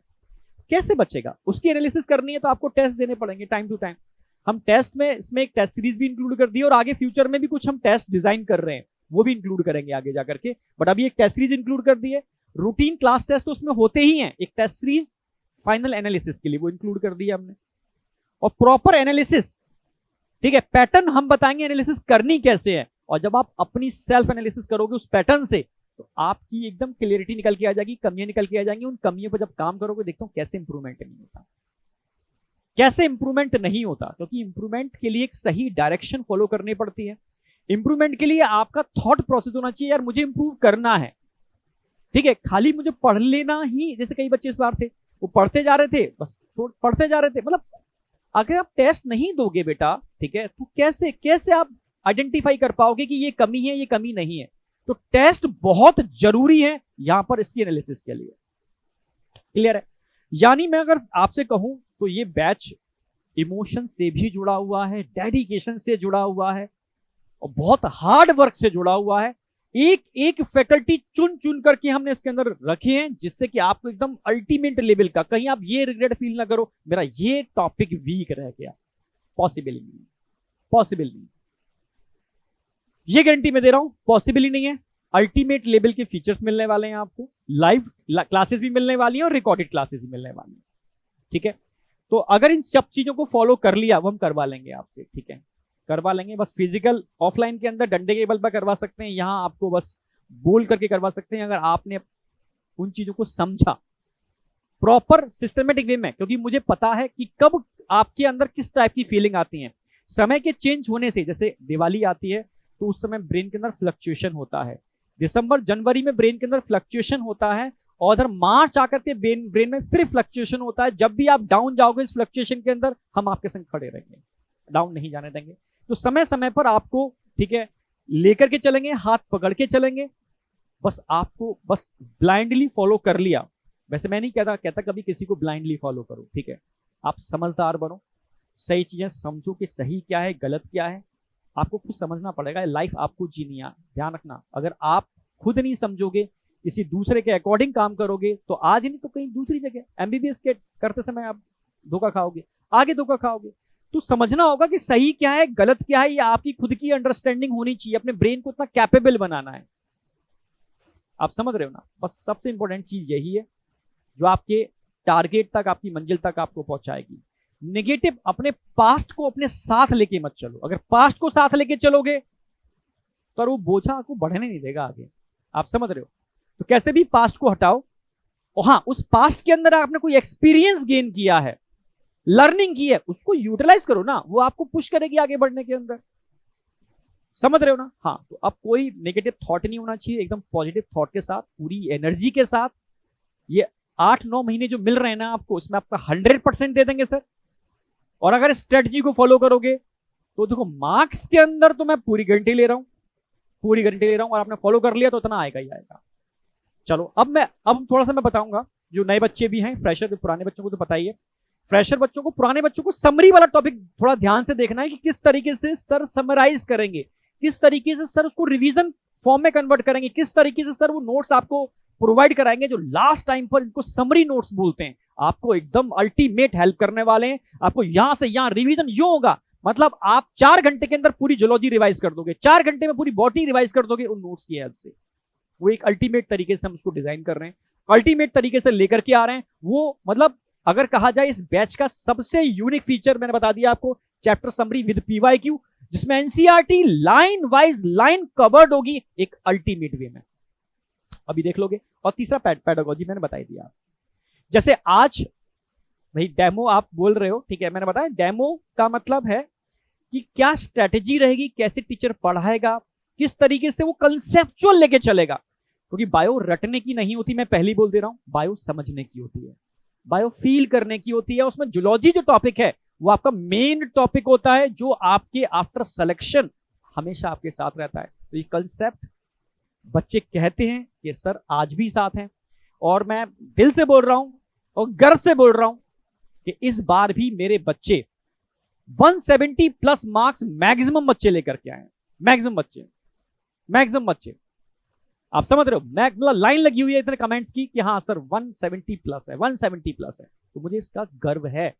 कैसे बचेगा, उसकी एनालिसिस करनी है तो आपको टेस्ट देने पड़ेंगे टाइम टू टाइम। हम टेस्ट में इसमें एक टेस्ट सीरीज भी इंक्लूड कर दी है, और आगे फ्यूचर में भी कुछ हम टेस्ट डिजाइन कर रहे हैं, वो भी इंक्लूड करेंगे आगे जाकर के। बट अभी एक टेस्ट सीरीज इंक्लूड कर दी है। रूटीन क्लास टेस्ट तो उसमें होते ही हैं, एक टेस्ट सीरीज फाइनल एनालिसिस के लिए वो इंक्लूड कर दिया हमने। और प्रॉपर एनालिसिस, ठीक है, पैटर्न हम बताएंगे एनालिसिस करनी कैसे है। और जब आप अपनी सेल्फ एनालिसिस करोगे उस पैटर्न से, तो आपकी एकदम क्लियरिटी निकल के आ जाएगी, कमियां निकल के आ जाएंगी। उन कमियों पर जब काम करोगे, देखता हूं कैसे इंप्रूवमेंट नहीं होता, कैसे इंप्रूवमेंट नहीं होता। क्योंकि इंप्रूवमेंट के लिए एक सही डायरेक्शन फॉलो करनी पड़ती है। इंप्रूवमेंट के लिए आपका थॉट प्रोसेस होना चाहिए, यार मुझे इंप्रूव करना है, ठीक है। खाली मुझे पढ़ लेना ही, जैसे कई बच्चे इस बार थे, वो पढ़ते जा रहे थे, बस पढ़ते जा रहे थे। मतलब अगर आप टेस्ट नहीं दोगे बेटा, ठीक है, तो कैसे कैसे आप आइडेंटिफाई कर पाओगे कि ये कमी है, ये कमी नहीं है। तो टेस्ट बहुत जरूरी है यहां पर इसकी एनालिसिस के लिए। क्लियर है? यानी मैं अगर आपसे कहूं तो ये बैच इमोशन से भी जुड़ा हुआ है, डेडिकेशन से जुड़ा हुआ है, और बहुत हार्ड वर्क से जुड़ा हुआ है। एक एक फैकल्टी चुन चुन करके हमने इसके अंदर रखे हैं, जिससे कि आपको एकदम अल्टीमेट लेवल का, कहीं आप ये रिग्रेट फील ना करो मेरा ये टॉपिक वीक रह गया। पॉसिबल ही नहीं, पॉसिबल नहीं, ये गारंटी मैं दे रहा हूं, पॉसिबल ही नहीं है। अल्टीमेट लेवल के फीचर्स मिलने वाले हैं आपको, लाइव क्लासेस भी मिलने वाली हैं और रिकॉर्डेड क्लासेस भी मिलने वाली हैं, ठीक है। तो अगर इन सब चीजों को फॉलो कर लिया, वो हम करवा लेंगे आपसे, ठीक है, करवा लेंगे। बस फिजिकल ऑफलाइन के अंदर डंडे के बल पर करवा सकते हैं, यहां आपको बस बोल करके करवा सकते हैं, अगर आपने उन चीजों को समझा प्रॉपर सिस्टमेटिक वे में। क्योंकि मुझे पता है कि कब आपके अंदर किस टाइप की फीलिंग आती है। समय के चेंज होने से, जैसे दिवाली आती है तो उस समय ब्रेन के अंदर फ्लक्चुएशन होता है, दिसंबर जनवरी में ब्रेन के अंदर फ्लक्चुएशन होता है, और उधर मार्च आकर के ब्रेन में फिर फ्लक्चुएशन होता है। जब भी आप डाउन जाओगे इस फ्लक्चुएशन के अंदर, हम आपके संग खड़े रहेंगे, डाउन नहीं जाने देंगे। तो समय समय पर आपको, ठीक है, लेकर के चलेंगे, हाथ पकड़ के चलेंगे। बस आपको बस ब्लाइंडली फॉलो कर लिया। वैसे मैं नहीं कहता कभी किसी को ब्लाइंडली फॉलो करो, ठीक है। आप समझदार बनो, सही चीजें समझो कि सही क्या है गलत क्या है। आपको खुद समझना पड़ेगा, लाइफ आपको जीनी है। ध्यान रखना, अगर आप खुद नहीं समझोगे, किसी दूसरे के अकॉर्डिंग काम करोगे, तो आज नहीं तो कहीं दूसरी जगह एमबीबीएस के करते समय आप धोखा खाओगे, आगे धोखा खाओगे। तो समझना होगा कि सही क्या है गलत क्या है, ये आपकी खुद की अंडरस्टैंडिंग होनी चाहिए। अपने ब्रेन को इतना कैपेबल बनाना है। आप समझ रहे हो ना? बस सबसे इंपॉर्टेंट चीज यही है जो आपके टारगेट तक, आपकी मंजिल तक आपको पहुंचाएगी। नेगेटिव, अपने पास्ट को अपने साथ लेके मत चलो। अगर पास्ट को साथ लेके चलोगे तो वो बोझा आपको बढ़ने नहीं देगा आगे। आप समझ रहे हो? तो कैसे भी पास्ट को हटाओ, और हाँ, उस पास्ट के अंदर आपने कोई एक्सपीरियंस गेन किया है, लर्निंग की है, उसको यूटिलाइज करो ना, वो आपको पुश करेगी आगे बढ़ने के अंदर। समझ रहे हो ना? हाँ, तो अब कोई नेगेटिव थॉट नहीं होना चाहिए, एकदम पॉजिटिव थॉट के साथ, पूरी एनर्जी के साथ। ये 8-9 महीने जो मिल रहे हैं ना आपको, इसमें आपका 100% दे देंगे सर। और अगर स्ट्रेटजी को फॉलो करोगे तो देखो, मार्क्स के अंदर तो मैं पूरी गारंटी ले रहा हूं, पूरी गारंटी ले रहा हूं। और आपने फॉलो कर लिया तो इतना आएगा ही आएगा। चलो अब थोड़ा सा मैं बताऊंगा, जो नए बच्चे भी हैं, फ्रेशर, पुराने बच्चों को तो पता ही है। फ्रेशर बच्चों को, पुराने बच्चों को समरी वाला टॉपिक थोड़ा ध्यान से देखना है कि किस तरीके से सर समराइज करेंगे, किस तरीके से सर उसको रिवीजन फॉर्म में कन्वर्ट करेंगे, किस तरीके से सर वो नोट्स आपको प्रोवाइड कराएंगे, जो लास्ट टाइम पर इनको समरी नोट्स बोलते हैं। आपको एकदम अल्टीमेट हेल्प करने वाले हैं। आपको यहां से यहां रिवीजन यूं होगा, मतलब आप 4 घंटे के अंदर पूरी जूलॉजी रिवाइज कर दोगे, 4 घंटे में पूरी बॉटनी रिवाइज कर दोगे उन नोट्स की हेल्प से। वो एक अल्टीमेट तरीके से हम उसको डिजाइन कर रहे हैं, अल्टीमेट तरीके से लेकर के आ रहे हैं। वो मतलब अगर कहा जाए इस बैच का सबसे यूनिक फीचर मैंने बता दिया आपको, चैप्टर समरी विद पीवाईक्यू, जिसमें NCERT line wise line covered होगी एक अल्टीमेट वे में, अभी देख लोगे। और तीसरा पेडागोजी मैंने बता दिया। जैसे आज भाई डेमो आप बोल रहे हो, ठीक है, मैंने बताया डेमो का मतलब है कि क्या स्ट्रेटेजी रहेगी, कैसे टीचर पढ़ाएगा, किस तरीके से वो कंसेप्चुअल लेके चलेगा। क्योंकि बायो रटने की नहीं होती, मैं पहले ही बोल दे रहा हूं, बायो समझने की होती है, बायो फील करने की होती है। उसमें जूलॉजी जो टॉपिक है वो आपका मेन टॉपिक होता है, जो आपके आफ्टर सिलेक्शन हमेशा आपके साथ रहता है। तो ये कंसेप्ट बच्चे कहते हैं कि सर आज भी साथ हैं, और मैं दिल से बोल रहा हूं और गर्व से बोल रहा हूं कि इस बार भी मेरे बच्चे 170+ मार्क्स मैक्सिमम बच्चे लेकर के आए हैं। मैक्सिमम बच्चे आप समझ रहे हो, मैं मतलब लाइन लगी हुई है इतने कमेंट्स की कि हाँ सर 170 प्लस है, 170 प्लस है, तो मुझे इसका गर्व है,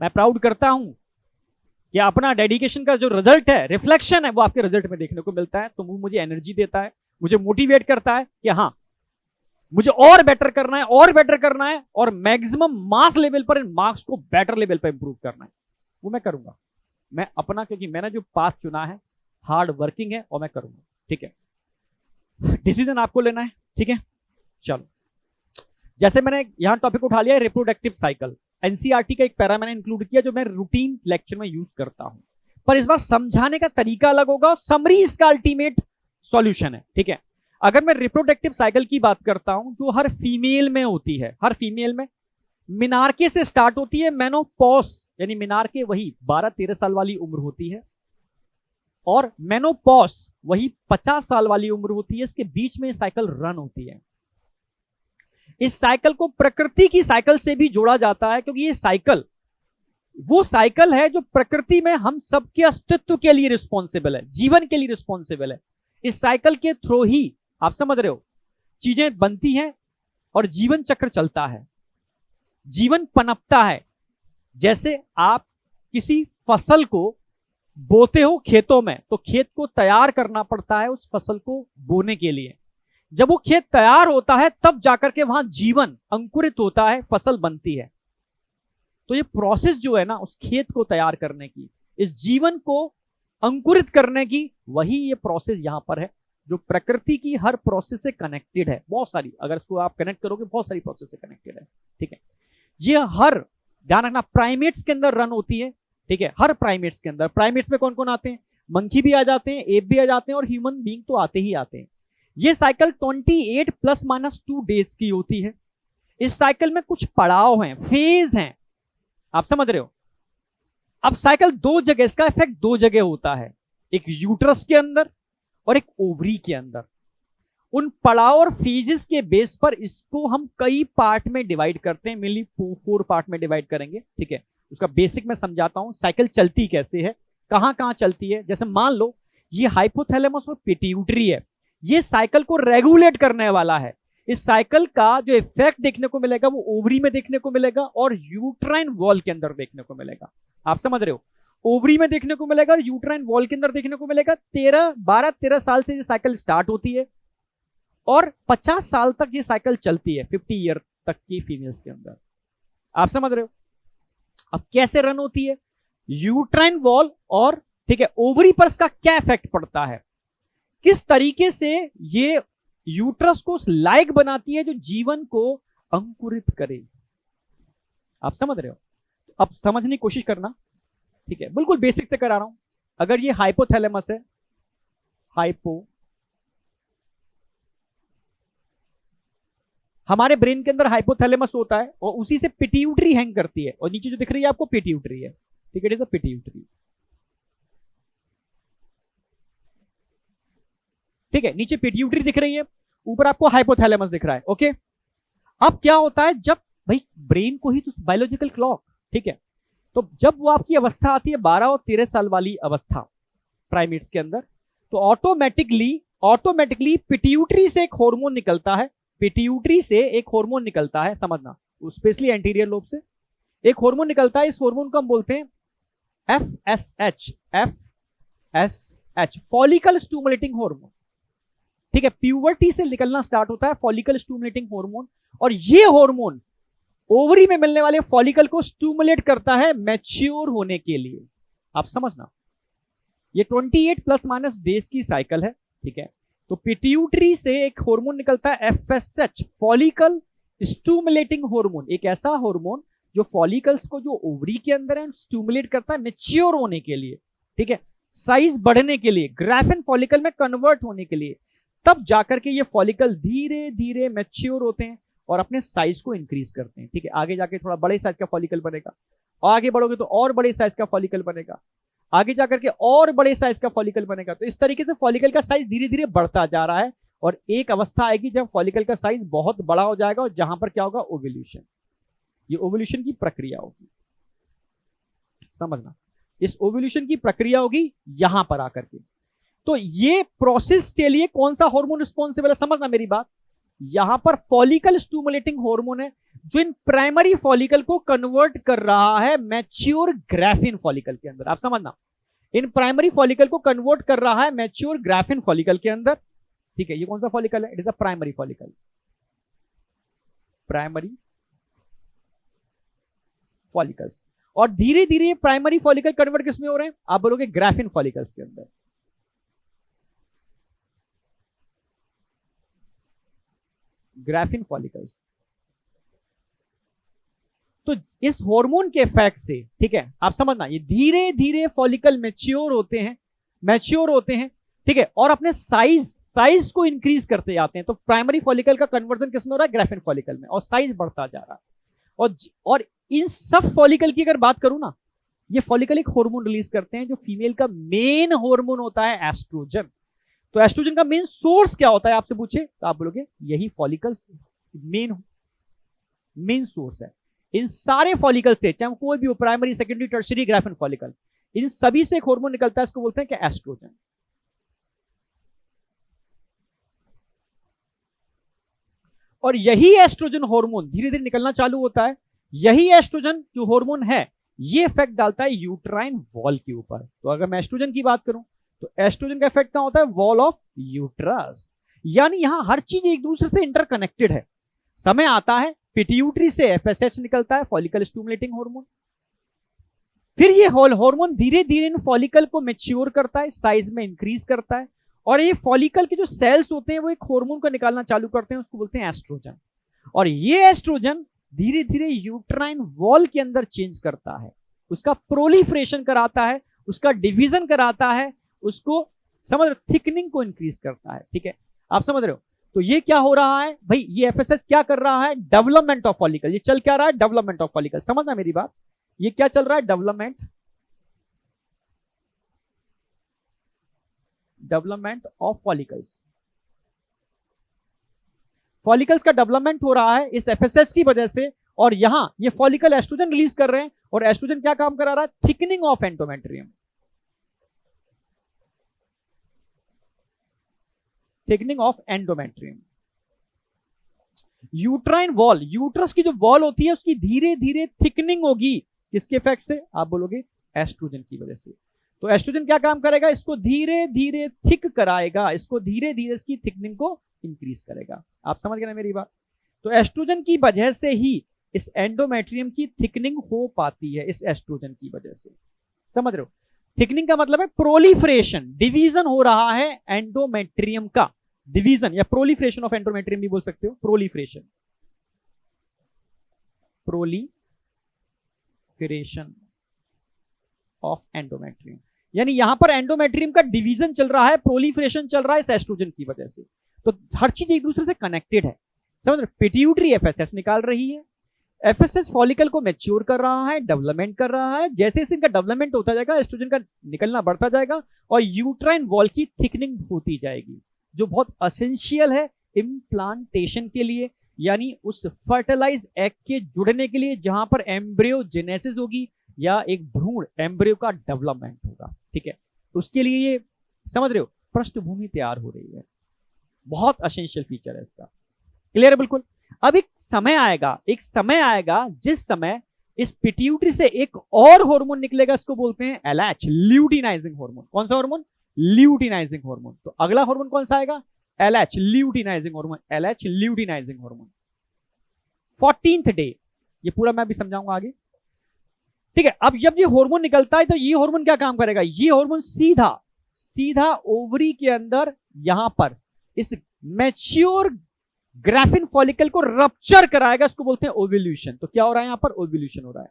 मैं प्राउड करता हूं कि अपना डेडिकेशन का जो रिजल्ट है, रिफ्लेक्शन है, वो आपके रिजल्ट में देखने को मिलता है। तो वो मुझे एनर्जी देता है, मुझे मोटिवेट करता है कि हाँ मुझे और बेटर करना है, और बेटर करना है, और मैक्सिमम मास लेवल पर इन मार्क्स को बेटर लेवल पर इंप्रूव करना है। वो मैं करूंगा, मैं अपना, क्योंकि मैंने जो पाथ चुना है हार्ड वर्किंग है, और मैं करूंगा। ठीक है, डिसीजन आपको लेना है। ठीक है, चलो, जैसे मैंने यहां टॉपिक उठा लिया है रिप्रोडक्टिव साइकिल, एनसीईआरटी का एक पैरा मैंने इंक्लूड किया जो मैं रूटीन लेक्चर में यूज करता हूं, पर इस बार समझाने का तरीका अलग होगा, समरी इसका अल्टीमेट सॉल्यूशन है। ठीक है, अगर मैं रिप्रोडक्टिव साइकिल की बात करता हूं जो हर फीमेल में होती है, हर फीमेल में मिनार्के से स्टार्ट होती है, मेनोपॉज यानी मिनार्के वही 12-13 साल वाली उम्र होती है, और मेनोपॉज वही 50 साल वाली उम्र होती है। इसके बीच में साइकिल रन होती है। इस साइकिल को प्रकृति की साइकिल से भी जोड़ा जाता है, क्योंकि ये साइकिल वो साइकिल है जो प्रकृति में हम सबके अस्तित्व के लिए रिस्पॉन्सिबल है, जीवन के लिए रिस्पॉन्सिबल है। इस साइकिल के थ्रू ही, आप समझ रहे हो, चीजें बनती हैं और जीवन चक्र चलता है, जीवन पनपता है। जैसे आप किसी फसल को बोते हो खेतों में, तो खेत को तैयार करना पड़ता है उस फसल को बोने के लिए। जब वो खेत तैयार होता है तब जाकर के वहां जीवन अंकुरित होता है, फसल बनती है। तो ये प्रोसेस जो है ना उस खेत को तैयार करने की, इस जीवन को अंकुरित करने की, वही ये प्रोसेस यहां पर है जो प्रकृति की हर प्रोसेस से कनेक्टेड है। बहुत सारी, अगर इसको आप कनेक्ट करोगे, बहुत सारी प्रोसेस से कनेक्टेड है। ठीक है, ये हर, ध्यान रखना, प्राइमेट्स के अंदर रन होती है। ठीक है, हर प्राइमेट्स के अंदर, प्राइमेट्स में कौन कौन आते हैं, मंकी भी आ जाते हैं, एप भी आ जाते हैं, और ह्यूमन बीइंग तो आते ही आते हैं। ये साइकिल 28 ±2 डेज की होती है। इस साइकिल में कुछ पड़ाव हैं, फेज हैं, आप समझ रहे हो। अब साइकिल दो जगह, इसका इफेक्ट दो जगह होता है, एक यूट्रस के अंदर और एक ओवरी के अंदर। उन पड़ाव और फेजेस के बेस पर इसको हम कई पार्ट में डिवाइड करते हैं, मेनली 4 पार्ट में डिवाइड करेंगे। ठीक है, उसका बेसिक मैं समझाता हूं, साइकिल चलती कैसे है, कहां कहां चलती है। जैसे मान लो ये हाइपोथैलेमस और पिट्यूटरी है, ये साइकिल को रेगुलेट करने वाला है। इस साइकिल का जो इफेक्ट देखने को मिलेगा वो ओवरी में देखने को मिलेगा और यूट्राइन वॉल के अंदर देखने को मिलेगा। आप समझ रहे हो, ओवरी में देखने को मिलेगा और यूट्राइन वॉल के अंदर देखने को मिलेगा। 12-13 साल से ये साइकिल स्टार्ट होती है और 50 साल तक ये साइकिल चलती है, 50 ईयर तक की फीमेल्स के अंदर। आप समझ रहे हो। अब कैसे रन होती है, यूट्राइन वॉल और, ठीक है, ओवरी पर इसका क्या इफेक्ट पड़ता है, किस तरीके से ये यूट्रस को लायक बनाती है जो जीवन को अंकुरित करे। आप समझ रहे हो, अब समझने की कोशिश करना। ठीक है, बिल्कुल बेसिक से करा रहा हूं। अगर ये हाइपोथैलेमस है, हमारे ब्रेन के अंदर हाइपोथैलेमस होता है और उसी से पिट्यूटरी हैंग करती है, और नीचे जो दिख रही है आपको पिट्यूटरी है। ठीक है, इट इज अ पिट्यूटरी। ठीक है, नीचे पिट्यूटरी दिख रही है, ऊपर आपको हाइपोथैलेमस दिख रहा है। ओके, अब क्या होता है, जब भाई ब्रेन को ही तो बायोलॉजिकल क्लॉक, ठीक है, तो जब वो आपकी अवस्था आती है 12 और 13 साल वाली अवस्था प्राइमेट्स के अंदर, तो ऑटोमेटिकली पिट्यूटरी से एक हार्मोन निकलता है, पिट्यूटरी से एक हार्मोन निकलता है, समझना, स्पेशली एंटीरियर लोब से एक हार्मोन निकलता है। इस हार्मोन को हम बोलते हैं FSH, फॉलिकल स्टिमुलेटिंग हार्मोन। ठीक है, प्यूबर्टी से निकलना स्टार्ट होता है फॉलिकल स्टिमुलेटिंग हार्मोन, और ये हार्मोन ओवरी में मिलने वाले फॉलिकल को स्टिमुलेट करता है मैच्योर होने के लिए। आप समझना, ये 28 ± डेज की साइकिल है। ठीक है, तो पिट्यूटरी से एक हार्मोन निकलता है FSH, फॉलिकल स्टिमुलेटिंग हार्मोन, एक ऐसा हार्मोन जो फॉलिकल्स को जो ओवरी के अंदर है स्टिमुलेट करता है मैच्योर होने के लिए। ठीक है, साइज बढ़ने के लिए, ग्राफिन फॉलिकल में कन्वर्ट होने के लिए। तब जाकर के ये फॉलिकल धीरे धीरे मैच्योर होते हैं और अपने साइज को इंक्रीज करते हैं। ठीक है, आगे जाके थोड़ा बड़े साइज का फॉलिकल बनेगा, और आगे बढ़ोगे तो और बड़े साइज का फॉलिकल बनेगा, आगे जाकर के और बड़े साइज का फॉलिकल बनेगा। तो इस तरीके से फॉलिकल का साइज धीरे धीरे बढ़ता जा रहा है, और एक अवस्था आएगी जब फॉलिकल का साइज बहुत बड़ा हो जाएगा, और जहां पर क्या होगा, ओव्यूलेशन। ये ओव्यूलेशन की प्रक्रिया होगी, समझना, इस ओव्यूलेशन की प्रक्रिया होगी यहां पर आकर के। तो ये प्रोसेस के लिए कौन सा हार्मोन रिस्पॉन्सिबल है, समझना मेरी बात। यहां पर फॉलिकल स्टिमुलेटिंग हार्मोन है जो इन प्राइमरी फॉलिकल को कन्वर्ट कर रहा है मैच्योर ग्राफिन फॉलिकल के अंदर। आप समझना, इन प्राइमरी फॉलिकल को कन्वर्ट कर रहा है मैच्योर ग्राफिन फॉलिकल के अंदर। ठीक है, ये कौन सा फॉलिकल है? It is a primary follicle, primary follicles. और धीरे धीरे प्राइमरी फॉलिकल कन्वर्ट किसमें हो रहे हैं? आप बोलोगे ग्राफिन फॉलिकल्स के अंदर। Graphene follicles. तो इस हार्मोन के इफेक्ट से, ठीक है, आप समझना, ये धीरे धीरे फॉलिकल मैच्योर होते हैं, ठीक है, और अपने साइज को इंक्रीज करते जाते हैं। तो प्राइमरी फॉलिकल का कन्वर्जन किसमें हो रहा है? ग्राफिन फॉलिकल में, और साइज बढ़ता जा रहा है। और इन सब फॉलिकल की अगर बात करूं ना, ये फॉलिकल एक हार्मोन रिलीज करते हैं जो फीमेल का मेन हार्मोन होता है, एस्ट्रोजन। तो एस्ट्रोजन का मेन सोर्स क्या होता है आपसे पूछे तो आप बोलोगे यही फॉलिकल्स मेन सोर्स है। इन सारे फॉलिकल से, चाहे कोई भी हो, primary, secondary, tertiary, Graafian follicle, इन सभी से एक हार्मोन निकलता है, इसको बोलते हैं कि एस्ट्रोजन। और यही एस्ट्रोजन हार्मोन धीरे धीरे निकलना चालू होता है। यही एस्ट्रोजन जो हार्मोन है, ये इफेक्ट डालता है यूट्राइन वॉल के ऊपर। तो अगर मैं एस्ट्रोजन की बात करूं तो एस्ट्रोजन का इफेक्ट क्या होता है? Wall of uterus. यानी यहां हर चीज एक दूसरे से इंटरकनेक्टेड है। समय आता है, पिट्यूटरी से एफएसएच निकलता है, फॉलिकल स्टिमुलेटिंग हार्मोन। फिर ये हार्मोन धीरे धीरे इन फॉलिकल को मैच्योर करता है, साइज में इंक्रीज करता है, और ये फॉलिकल के जो सेल्स होते हैं वो एक हार्मोन को निकालना चालू करते हैं, उसको बोलते हैं एस्ट्रोजन। और ये एस्ट्रोजन धीरे धीरे यूट्राइन वॉल के अंदर चेंज करता है, उसका प्रोलिफरेशन कराता है, उसका डिवीजन कराता है, उसको समझ रहे, थिकनिंग को इंक्रीज करता है। ठीक है, आप समझ रहे हो? तो ये क्या हो रहा है भाई? ये एफएसएच क्या कर रहा है? Development of follicle. ये चल क्या रहा है? Development of follicle. समझना मेरी बात, ये क्या चल रहा है? Development of follicles. फॉलिकल्स का डेवलपमेंट हो रहा है इस एफएसएच की वजह से, और यहां ये फॉलिकल एस्ट्रोजन रिलीज कर रहे हैं, और एस्ट्रोजन क्या काम करा रहा है? Thickening of endometrium. Thickening of endometrium. Uterine wall, uterus की जो वॉल होती है उसकी धीरे धीरे थिकनिंग होगी, किसके इफेक्ट से? आप बोलोगे एस्ट्रोजन की वजह से। तो एस्ट्रोजन क्या काम करेगा? इसको धीरे धीरे थिक कराएगा, इसको धीरे धीरे इसकी थिकनिंग को इंक्रीज करेगा। आप समझ गए ना मेरी बात? तो एस्ट्रोजन की वजह से ही इस एंडोमेट्रियम की थिकनिंग हो पाती है, इस एस्ट्रोजन की वजह से। समझ रहे हो? थिकनिंग का मतलब है प्रोलिफरेशन, डिवीजन हो रहा है एंडोमेट्रियम का, डिवीजन या प्रोलिफरेशन ऑफ एंडोमेट्रियम भी बोल सकते हो, प्रोलिफरेशन ऑफ एंडोमेट्रियम। यानी यहां पर एंडोमेट्रियम का डिवीजन चल रहा है, प्रोलिफरेशन चल रहा है इस एस्ट्रोजन की वजह से। तो हर चीज एक दूसरे से कनेक्टेड है, समझ रहे? पिट्यूटरी एफएसएच निकाल रही है, एफएसएच फॉलिकल को मैच्योर कर रहा है, डेवलपमेंट कर रहा है। जैसे जैसे इनका डेवलपमेंट होता जाएगा, एस्ट्रोजन का निकलना बढ़ता जाएगा, और यूट्राइन वॉल की थिकनिंग होती जाएगी, जो बहुत एसेंशियल है इम्प्लांटेशन के लिए, यानी उस फर्टिलाइज एग के जुड़ने के लिए, जहां पर एम्ब्रियोजेनेसिस होगी या एक भ्रूण एम्ब्रियो का डेवलपमेंट होगा। ठीक है, उसके लिए ये, समझ रहे हो, पृष्ठभूमि तैयार हो रही है। बहुत एसेंशियल फीचर है इसका। क्लियर है? बिल्कुल। अब एक समय आएगा जिस समय इस पिट्यूटरी से एक और हार्मोन निकलेगा, इसको बोलते हैं एलएच, ल्यूटिनाइजिंग हार्मोन। कौन सा हार्मोन? Luteinizing hormone. तो अगला हार्मोन कौन सा आएगा? LH, luteinizing hormone, LH luteinizing hormone. 14th day, ये पूरा मैं भी समझाऊंगा आगे। ठीक है, अब जब ये हार्मोन निकलता है तो ये हार्मोन क्या काम करेगा? ये हार्मोन सीधा ओवरी के अंदर, यहां पर इस मैच्योर ग्राफिन फॉलिकल को रप्चर कराएगा, इसको बोलते हैं ओव्यूल्यूशन। तो क्या हो रहा है यहां पर? ओव्यूल्यूशन हो रहा है,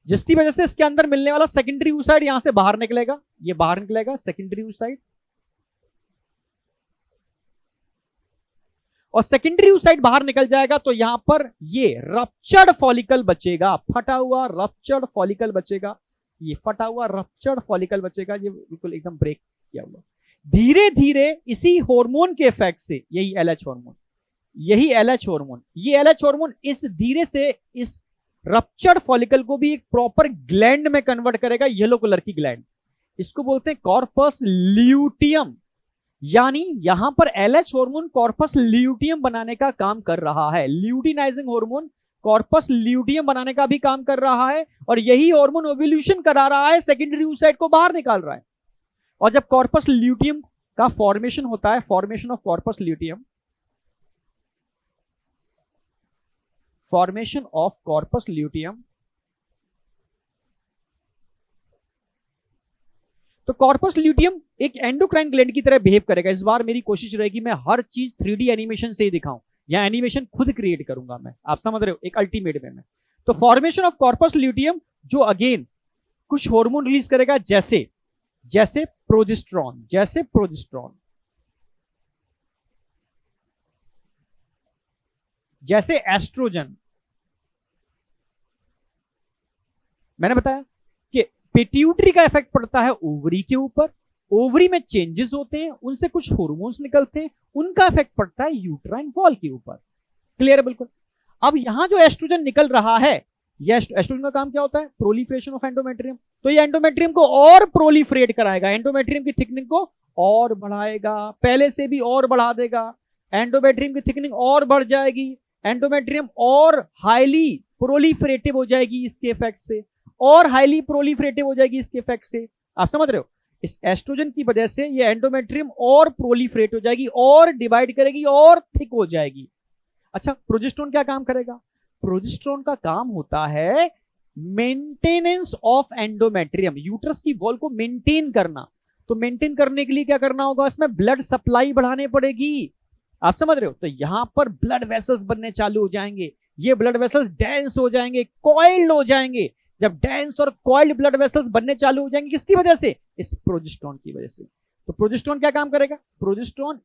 जिसकी वजह से इसके अंदर मिलने वाला सेकेंडरी oocyte यहां से बाहर निकलेगा, ये बाहर निकलेगा सेकेंडरी oocyte, और सेकेंडरी oocyte बाहर निकल जाएगा तो यहां पर ये रप्चर्ड फॉलिकल बचेगा, फटा हुआ रप्चर्ड फॉलिकल बचेगा, ये फटा हुआ रप्चर्ड फॉलिकल बचेगा, ये बिल्कुल एकदम ब्रेक किया हुआ। धीरे धीरे इसी हार्मोन के इफेक्ट से, यही एलएच हार्मोन, ये एलएच हार्मोन इस धीरे से इस रप्चर्ड फॉलिकल को भी एक प्रॉपर ग्लैंड में कन्वर्ट करेगा, येलो कलर की ग्लैंड, इसको बोलते हैं कॉर्पस ल्यूटियम। यानी यहां पर एलएच हार्मोन कॉर्पस ल्यूटियम बनाने का काम कर रहा है, ल्यूटिनाइजिंग हार्मोन कॉर्पस ल्यूटियम बनाने का भी काम कर रहा है, और यही हार्मोन ओव्यूलेशन करा रहा है, सेकेंडरी oocyte को बाहर निकाल रहा है। और जब कॉर्पस ल्यूटियम का फॉर्मेशन होता है, formation of corpus luteum, formation of corpus luteum, तो कॉर्पस ल्यूटियम एक एंडोक्राइन ग्लैंड की तरह बिहेव करेगा। इस बार मेरी कोशिश रहेगी मैं हर चीज 3D एनिमेशन से ही दिखाऊं, या एनिमेशन खुद क्रिएट करूंगा मैं, आप समझ रहे हो, एक अल्टीमेट वे में। तो फॉर्मेशन ऑफ कॉर्पस ल्यूटियम जो अगेन कुछ हार्मोन रिलीज करेगा, जैसे जैसे प्रोजेस्टेरॉन, जैसे प्रोजेस्टेरॉन, जैसे एस्ट्रोजन। मैंने बताया कि पिट्यूटरी का इफेक्ट पड़ता है ओवरी के ऊपर, ओवरी में चेंजेस होते हैं, उनसे कुछ हार्मोन्स निकलते हैं, उनका इफेक्ट पड़ता है यूट्राइन वॉल के ऊपर। क्लियर है बिल्कुल। अब यहां जो एस्ट्रोजन निकल रहा है, ये एस्ट्रोजन का काम क्या होता है? Proliferation of endometrium. तो ये एंडोमेट्रियम को और प्रोलिफरेट कराएगा, एंडोमेट्रियम की थिकनिंग को और बढ़ाएगा, पहले से भी और बढ़ा देगा, एंडोमेट्रियम की थिकनिंग और बढ़ जाएगी, एंडोमेट्रियम और हाईली प्रोलिफरेटिव हो जाएगी इसके इफेक्ट से, और हाईली प्रोलिफरेटिव हो जाएगी इसके इफेक्ट से। आप समझ रहे हो? इस एस्ट्रोजन की वजह से ये एंडोमेट्रियम और प्रोलिफरेट हो जाएगी, और डिवाइड करेगी, और थिक हो जाएगी। अच्छा, प्रोजेस्टेरॉन क्या काम करेगा? प्रोजेस्टेरॉन का काम होता है मेंटेनेंस ऑफ एंडोमेट्रियम, यूट्रस की वॉल को मेंटेन करना। तो मेंटेन करने के लिए क्या करना होगा? इसमें ब्लड सप्लाई बढ़ानी पड़ेगी। आप समझ रहे हो? तो यहां पर ब्लड वेसल्स बनने चालू हो जाएंगे, ये ब्लड वेसल्स डेंस हो जाएंगे, कॉइल्ड हो जाएंगे। जब डेंस और कॉइल्ड ब्लड वेसल्स बनने चालू हो जाएंगे, किसकी वजह से? इस प्रोजेस्टेरॉन की वजह से। तो प्रोजेस्टेरॉन क्या काम करेगा? प्रोजेस्टेरॉन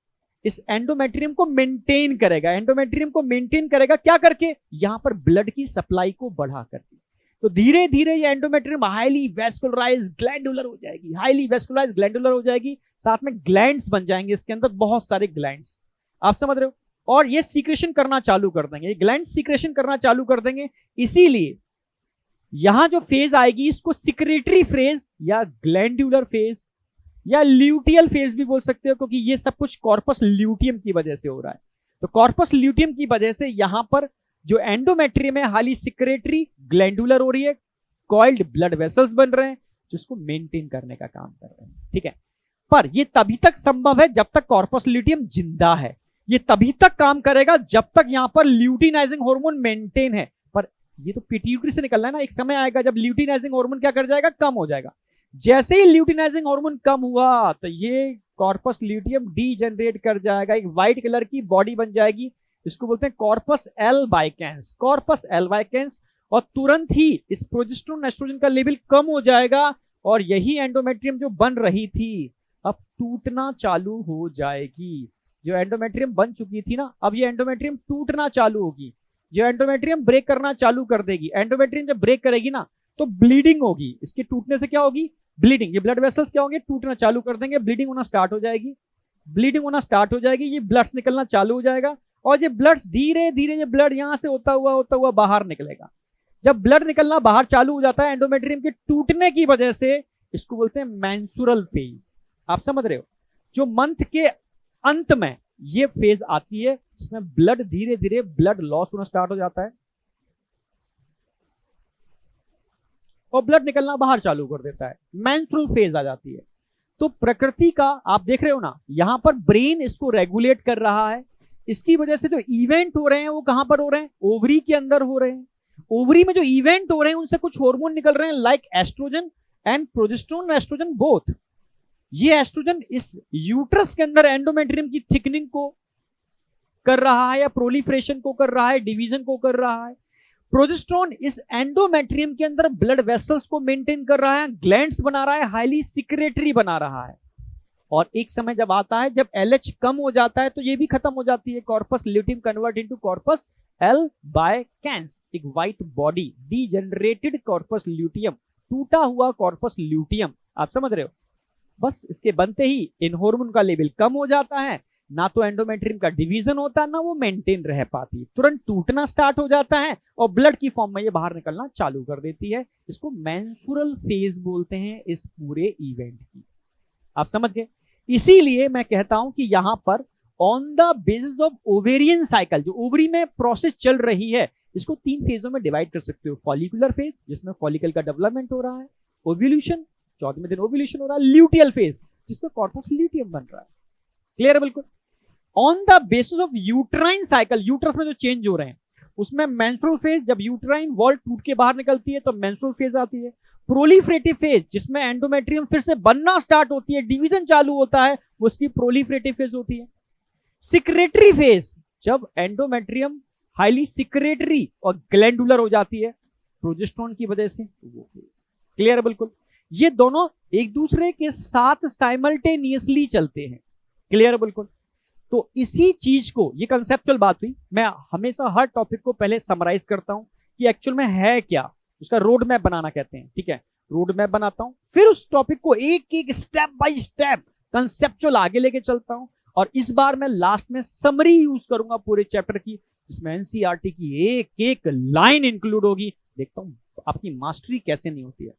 इस एंडोमेट्रियम को मेंटेन करेगा, एंडोमेट्रियम को मेंटेन करेगा क्या करके? यहां पर ब्लड की सप्लाई को बढ़ा करके। तो धीरे धीरे ये एंडोमेट्रियम हाईली वेस्कुलराइज ग्लैंडुलर हो जाएगी, हाईली वेस्कुलराइज ग्लैंडुलर हो जाएगी, साथ में ग्लैंड्स बन जाएंगे इसके अंदर, बहुत सारे ग्लैंड्स। आप समझ रहे हो? और ये सीक्रेशन करना चालू कर देंगे, ये ग्लैंड सीक्रेशन करना चालू कर देंगे। इसीलिए यहां जो फेज आएगी, इसको सिक्रेटरी फेज या ग्लैंडुलर फेज या ल्यूटियल फेज भी बोल सकते हो, क्योंकि ये सब कुछ कॉर्पस ल्यूटियम की वजह से हो रहा है। तो कॉर्पस ल्यूटियम की वजह से यहां पर जो एंडोमेट्रियम है हाली सिक्रेटरी ग्लैंडुलर हो रही है, कॉइल्ड ब्लड वेसल्स बन रहे हैं, जिसको मेंटेन करने का काम कर रहे हैं। ठीक है, पर ये तभी तक संभव है जब तक कॉर्पस ल्यूटियम जिंदा है। ये तभी तक काम करेगा जब तक यहां पर ल्यूटिनाइजिंग हार्मोन मेंटेन है। पर ये तो पिट्यूटरी से निकलना है ना, एक समय आएगा जब ल्यूटिनाइजिंग हार्मोन क्या कर जाएगा? कम हो जाएगा। जैसे ही ल्यूटिनाइजिंग हार्मोन कम हुआ, तो ये कॉर्पस ल्यूटियम डीजनरेट कर जाएगा, एक व्हाइट कलर की बॉडी बन जाएगी, इसको बोलते हैं कॉर्पस एल्बाइकेंस, कॉर्पस एल्बाइकेंस। और तुरंत ही इस प्रोजेस्टेरॉन एस्ट्रोजन का लेवल कम हो जाएगा, और यही एंडोमेट्रियम जो बन रही थी अब टूटना चालू हो जाएगी। जो एंडोमेट्रियम बन चुकी थी ना, अब ये एंडोमेट्रियम टूटना चालू होगी, जो एंडोमेट्रियम ब्रेक करना चालू कर देगी। एंडोमेट्रियम जब ब्रेक करेगी ना, तो ब्लीडिंग होगी, इसके टूटने से क्या होगी? ब्लीडिंग। ये ब्लड वेसल्स क्या होंगे? टूटना चालू कर देंगे, ब्लीडिंग होना स्टार्ट हो जाएगी, ब्लीडिंग होना स्टार्ट हो जाएगी, ये ब्लड्स निकलना चालू हो जाएगा, और ये ब्लड्स धीरे धीरे ये ब्लड यहां से होता हुआ बाहर निकलेगा। जब ब्लड निकलना बाहर चालू हो जाता है एंडोमेट्रियम के टूटने की वजह से, इसको बोलते हैं मेंस्ट्रुअल फेज। आप समझ रहे हो? जो मंथ के अंत में ये फेज आती है, जिसमें ब्लड धीरे धीरे ब्लड लॉस होना स्टार्ट हो जाता है, और ब्लड निकलना बाहर चालू कर देता है, मेंस्ट्रुअल फेज आ जाती है। तो प्रकृति का आप देख रहे हो ना, यहां पर ब्रेन इसको रेगुलेट कर रहा है। इसकी वजह से जो इवेंट हो रहे हैं वो कहां पर हो रहे हैं? ओवरी के अंदर हो रहे हैं। ओवरी में जो इवेंट हो रहे हैं उनसे कुछ हार्मोन निकल रहे हैं, like estrogen and progesterone, estrogen both. ये एस्ट्रोजन इस यूट्रस के अंदर एंडोमेट्रियम की थिकनिंग को कर रहा है, या प्रोलिफरेशन को कर रहा है, डिवीजन को कर रहा है। प्रोजेस्टेरॉन इस एंडोमेट्रियम के अंदर ब्लड वेसल्स को मेंटेन कर रहा है, ग्लैंड्स बना रहा है, हाईली सिक्रेटरी बना रहा है। और एक समय जब आता है जब एलएच कम हो जाता है, तो ये भी खत्म हो जाती है, corpus luteum convert into corpus albicans, एक white body, degenerated corpus luteum, टूटा हुआ कॉर्पस ल्यूटियम। आप समझ रहे हो? बस इसके बनते ही इन हार्मोन का लेवल कम हो जाता है, ना तो एंडोमेट्रियम का डिवीजन होता है, ना वो मेंटेन रह पाती, तुरंत टूटना स्टार्ट हो जाता है और ब्लड की फॉर्म में ये बाहर निकलना चालू कर देती है। इसको मेंस्ट्रुअल फेज बोलते हैं इस पूरे इवेंट की। आप समझ गए? इसीलिए मैं कहता हूं कि यहां पर on the basis of ovarian cycle, जो ओवरी में प्रोसेस चल रही है, इसको 3 फेजों में डिवाइड कर सकते हो। फॉलिकुलर फेज, जिसमें फॉलिकल का डेवलपमेंट हो रहा है, ओव्यूलेशन, 14वें दिन ओव्यूलेशन हो रहा है, ल्यूटियल फेज, जिसमें कॉर्पस ल्यूटियम बन रहा है। क्लियर है? बिल्कुल। On the basis of uterine cycle, uterus में जो चेंज हो रहे हैं, उसमें मेंस्ट्रुअल फेज, जब यूट्राइन वॉल टूट के बाहर निकलती है तो मेंस्ट्रुअल फेज आती है। प्रोलिफरेटिव फेज, जिसमें एंडोमेट्रियम फिर से बनना स्टार्ट होती है, डिवीजन चालू होता है, उसकी प्रोलिफरेटिव फेज होती है। सिक्रेटरी फेज, जब एंडोमेट्रियम हाईली सिक्रेटरी और ग्लैंडुलर हो जाती है प्रोजेस्टेरोन की वजह से, तो वो फेज। क्लियर है? बिल्कुल। ये दोनों एक दूसरे के साथ साइमल्टेनियसली चलते हैं। क्लियर है? बिल्कुल। तो इसी चीज को, ये कंसेप्चुअल बात हुई, मैं हमेशा हर टॉपिक को पहले समराइज करता हूं कि एक्चुअल में है क्या, उसका रोड मैप बनाना कहते हैं। ठीक है, रोड मैप बनाता हूं, फिर उस टॉपिक को एक एक स्टेप बाय स्टेप कंसेप्चुअल आगे लेके चलता हूं। और इस बार मैं लास्ट में समरी यूज करूंगा पूरे चैप्टर की, जिसमें एनसीईआरटी की एक एक लाइन इंक्लूड होगी। देखता हूं आपकी मास्टरी कैसे नहीं होती है।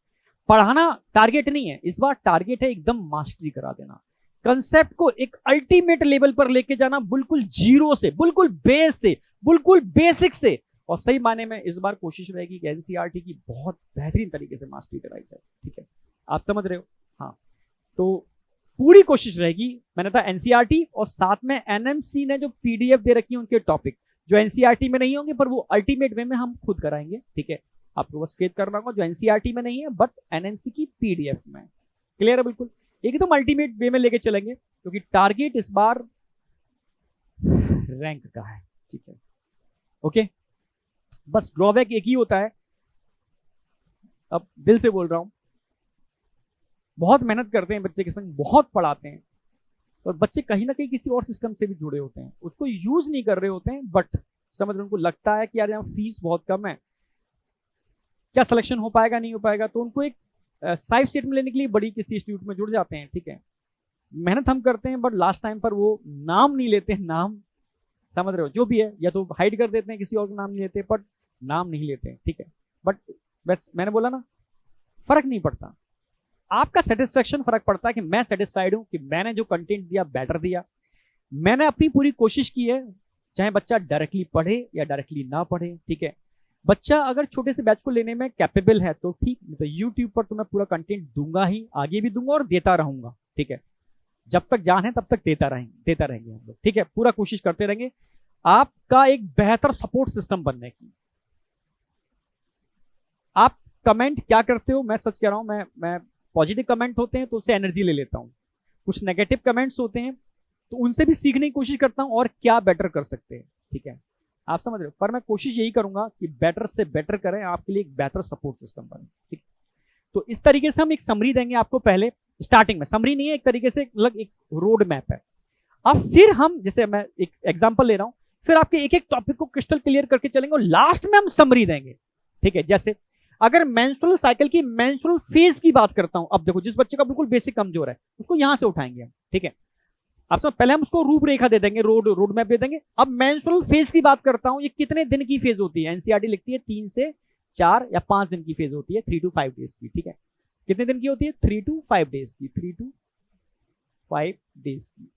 पढ़ाना टारगेट नहीं है इस बार, टारगेट है एकदम मास्टरी करा देना, कंसेप्ट को एक अल्टीमेट लेवल पर लेके जाना, बिल्कुल जीरो से, बिल्कुल बेस से, बिल्कुल बेसिक से। और सही माने में इस बार कोशिश रहेगी कि एनसीईआरटी की बहुत बेहतरीन तरीके से मास्टरी कराई जाए। ठीक है, आप समझ रहे हो? हाँ, तो पूरी कोशिश रहेगी। मैंने कहा एनसीईआरटी और साथ में एनएमसी ने जो पीडीएफ दे रखी है उनके टॉपिक, जो एनसीईआरटी में नहीं होंगे पर वो अल्टीमेट वे में हम खुद कराएंगे। ठीक है, आपको बस फेथ करना होगा, जो एनसीईआरटी में नहीं है बट एनएमसी की पीडीएफ में। क्लियर है? बिल्कुल। एकदम अल्टीमेट वे में लेके चलेंगे, क्योंकि टारगेट इस बार रैंक का है। ठीक है, ओके। बस ड्रॉबैक एक ही होता है, अब दिल से बोल रहा हूं, बहुत मेहनत करते हैं बच्चे के संग, बहुत पढ़ाते हैं, और बच्चे कहीं ना कहीं किसी और सिस्टम से भी जुड़े होते हैं, उसको यूज नहीं कर रहे होते हैं, बट समझ रहे, उनको लगता है कि यार यहाँ फीस बहुत कम है, क्या सिलेक्शन हो पाएगा नहीं हो पाएगा, तो उनको एक साइड सीट में लेने के लिए बड़ी किसी इंस्टीट्यूट में जुड़ जाते हैं। ठीक है, मेहनत हम करते हैं बट लास्ट टाइम पर वो नाम नहीं लेते हैं, नाम समझ रहे हो, जो भी है, या तो हाइड कर देते हैं, किसी और का नाम नहीं लेते, बट नाम नहीं लेते हैं। ठीक है, बट बस मैंने बोला ना, फर्क नहीं पड़ता, आपका सेटिस्फेक्शन फर्क पड़ता है कि मैं सेटिस्फाइड हूं कि मैंने जो कंटेंट दिया बेटर दिया, मैंने अपनी पूरी कोशिश की है, चाहे बच्चा डायरेक्टली पढ़े या डायरेक्टली ना पढ़े। ठीक है, बच्चा अगर छोटे से बैच को लेने में कैपेबल है तो ठीक, तो यूट्यूब पर तो मैं पूरा कंटेंट दूंगा ही, आगे भी दूंगा और देता रहूंगा। ठीक है, जब तक जान है तब तक देता रहेंगे हम लोग। ठीक है, पूरा कोशिश करते रहेंगे आपका एक बेहतर सपोर्ट सिस्टम बनने की। आप कमेंट क्या करते हो, मैं सच कह रहा हूं, मैं पॉजिटिव कमेंट होते हैं तो उससे एनर्जी ले लेता हूं, कुछ नेगेटिव कमेंट्स होते हैं तो उनसे भी सीखने की कोशिश करता हूं और क्या बेटर कर सकते हैं। ठीक है, आप समझ रहे हो, पर मैं कोशिश यही करूंगा कि बेटर से बेटर करें, आपके लिए एक बेहतर सपोर्ट सिस्टम बने। ठीक, तो इस तरीके से हम एक समरी देंगे आपको, पहले स्टार्टिंग में समरी नहीं है, एक तरीके से अलग एक रोड मैप है। अब फिर हम, जैसे मैं एक एग्जांपल ले रहा हूं, फिर आपके एक एक टॉपिक को क्रिस्टल क्लियर करके चलेंगे और लास्ट में हम समरी देंगे। ठीक है, जैसे अगर मेंस्ट्रुअल साइकिल की मेंस्ट्रुअल फेज की बात करता हूं, अब देखो जिस बच्चे का बिल्कुल बेसिक कमजोर है उसको यहां से उठाएंगे हम। ठीक है, आप सब पहले हम उसको रूपरेखा दे देंगे, रोड मैप दे देंगे। अब मेंस्ट्रुअल फेज की बात करता हूं, ये कितने दिन की फेज होती है, एनसीईआरटी लिखती है 3 से 4 या 5 दिन की फेज होती है, 3 to 5 डेज की। ठीक है, कितने दिन की होती है, 3 to 5 डेज की, 3 to 5 डेज की,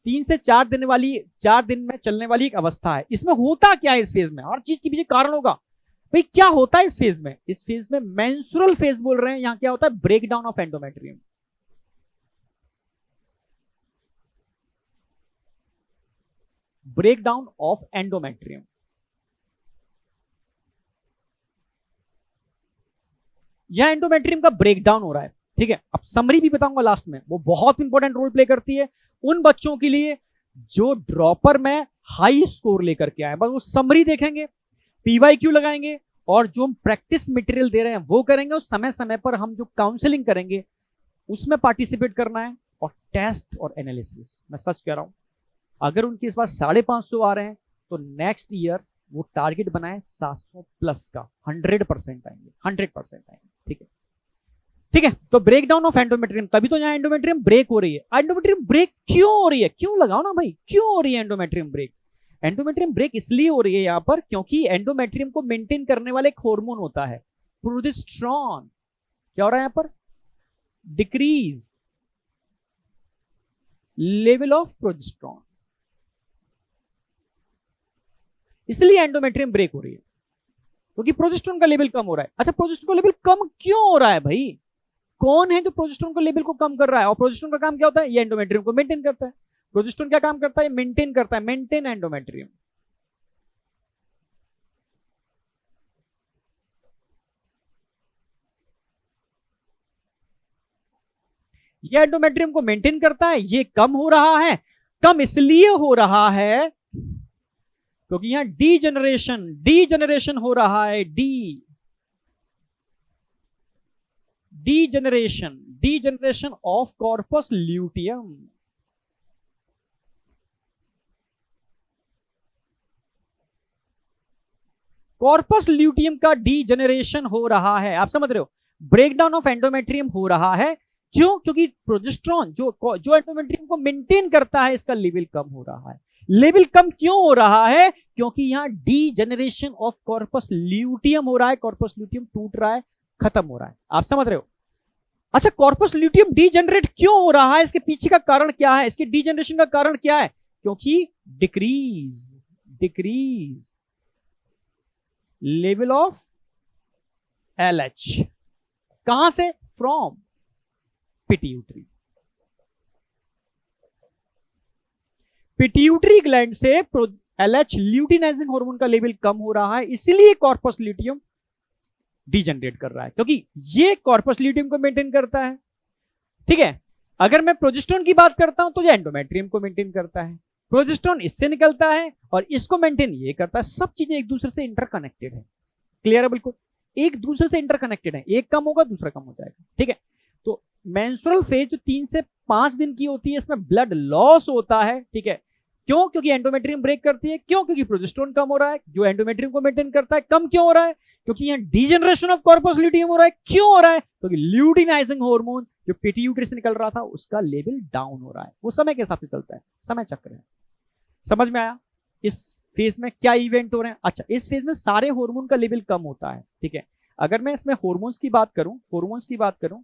3 से 4 दिन वाली, 4 दिन में चलने वाली एक अवस्था है। इसमें होता क्या है इस फेज में, हर चीज के पीछे कारण होगा भाई, क्या होता है इस फेज में। इस फेज में मेंस्ट्रुअल फेज बोल रहे हैं, यहां क्या होता है, breakdown of endometrium. Breakdown of endometrium, यह एंडोमेट्रियम का ब्रेकडाउन हो रहा है। ठीक है, अब समरी भी बताऊंगा लास्ट में, वो बहुत इंपॉर्टेंट रोल प्ले करती है उन बच्चों के लिए जो ड्रॉपर में हाई स्कोर लेकर के आए। बस वो समरी देखेंगे, पीवाईक्यू लगाएंगे और जो हम प्रैक्टिस मटेरियल दे रहे हैं वो करेंगे, और समय समय पर हम जो काउंसलिंग करेंगे उसमें पार्टिसिपेट करना है, और टेस्ट और एनालिसिस। मैं सच कह रहा हूं, अगर उनके इस बार 550 आ रहे हैं तो नेक्स्ट ईयर वो टारगेट बनाए 700 प्लस का, 100% आएंगे, 100% आएंगे। ठीक है, ठीक है, तो ब्रेक डाउन ऑफ एंडोमेट्रियम, तभी तो यहाँ एंडोमेट्रियम ब्रेक हो रही है। एंडोमेट्रियम ब्रेक क्यों हो रही है, क्यों लगाओ ना भाई, क्यों हो रही है एंडोमेट्रियम ब्रेक? एंडोमेट्रियम ब्रेक इसलिए हो रही है यहाँ पर क्योंकि एंडोमेट्रियम को मेंटेन करने वाला एक हार्मोन होता है प्रोजेस्टेरोन। क्या हो रहा है यहाँ पर? डिक्रीज लेवल ऑफ प्रोजेस्टेरोन, इसलिए एंडोमेट्रियम ब्रेक हो रही है क्योंकि प्रोजेस्टेरोन का लेवल कम हो रहा है। अच्छा, प्रोजेस्टेरोन का लेवल कम क्यों हो रहा है भाई? कौन है जो प्रोजेस्टेरोन का लेवल को कम कर रहा है? और प्रोजेस्टेरोन का काम क्या होता है? ये एंडोमेट्रियम को मेंटेन करता है। प्रोजेस्टेरोन क्या काम करता है? मेंटेन करता है, मेंटेन एंडोमेट्रियम। ये एंडोमेट्रियम को मेंटेन करता है, ये कम हो रहा है। कम इसलिए हो रहा है क्योंकि यहां डीजनरेशन हो रहा है। Degeneration of corpus luteum. Corpus luteum का डीजनरेशन हो रहा है, आप समझ रहे हो? ब्रेकडाउन ऑफ एंडोमेट्रियम हो रहा है, क्यों? क्योंकि प्रोजेस्टेरोन जो एंडोमेट्रियम को मेंटेन करता है, इसका लेवल कम हो रहा है। लेवल कम क्यों हो रहा है? क्योंकि यहां डीजनरेशन ऑफ कॉर्पस ल्यूटियम हो रहा है। कॉर्पस ल्यूटियम टूट रहा है, खत्म हो रहा है, आप समझ रहे हो? अच्छा, कॉर्पस ल्यूटियम डीजनरेट क्यों हो रहा है? इसके पीछे का कारण क्या है? इसके डीजनरेशन का कारण क्या है? क्योंकि डिक्रीज लेवल ऑफ LH। कहां से? फ्रॉम पिट्यूटरी ग्लैंड से LH ल्यूटिनाइजिंग हार्मोन का लेवल कम हो रहा है, इसलिए कॉर्पस ल्यूटियम डीजनरेट कर रहा है, क्योंकि ये कॉर्पस ल्यूटियम को मेंटेन करता है। ठीक है, अगर मैं प्रोजेस्टेरोन की बात करता हूं तो ये एंडोमेट्रियम को मेंटेन करता है। प्रोजेस्टेरोन इससे निकलता है और इसको मेंटेन ये करता है। सब चीजें एक दूसरे से इंटरकनेक्टेड है। क्लियर है? बिल्कुल एक दूसरे से इंटरकनेक्टेड है। एक कम होगा दूसरा कम हो जाएगा। ठीक है, तो मेंस्ट्रुअल फेज जो 3 से 5 दिन की होती है, इसमें ब्लड लॉस होता है। ठीक है, क्यों? क्योंकि एंडोमेट्रियम ब्रेक करती है। क्यों? क्योंकि प्रोजेस्टेरोन कम हो रहा है, जो एंडोमेट्रियम को मेंटेन करता है। कम क्यों हो रहा है? क्योंकि यहां डीजनरेशन ऑफ कॉर्पस ल्यूटियम हो रहा है। क्यों हो रहा है? क्योंकि ल्यूटिनाइजिंग हार्मोन जो पिट्यूटरी से निकल रहा था, उसका लेवल डाउन हो रहा है। वो समय के हिसाब से चलता है, समय चक्र है। समझ में आया? इस फेज में क्या इवेंट हो रहे हैं? अच्छा, इस फेज में सारे हार्मोन का लेवल कम होता है। ठीक है, अगर मैं इसमें हार्मोन्स की बात करूं,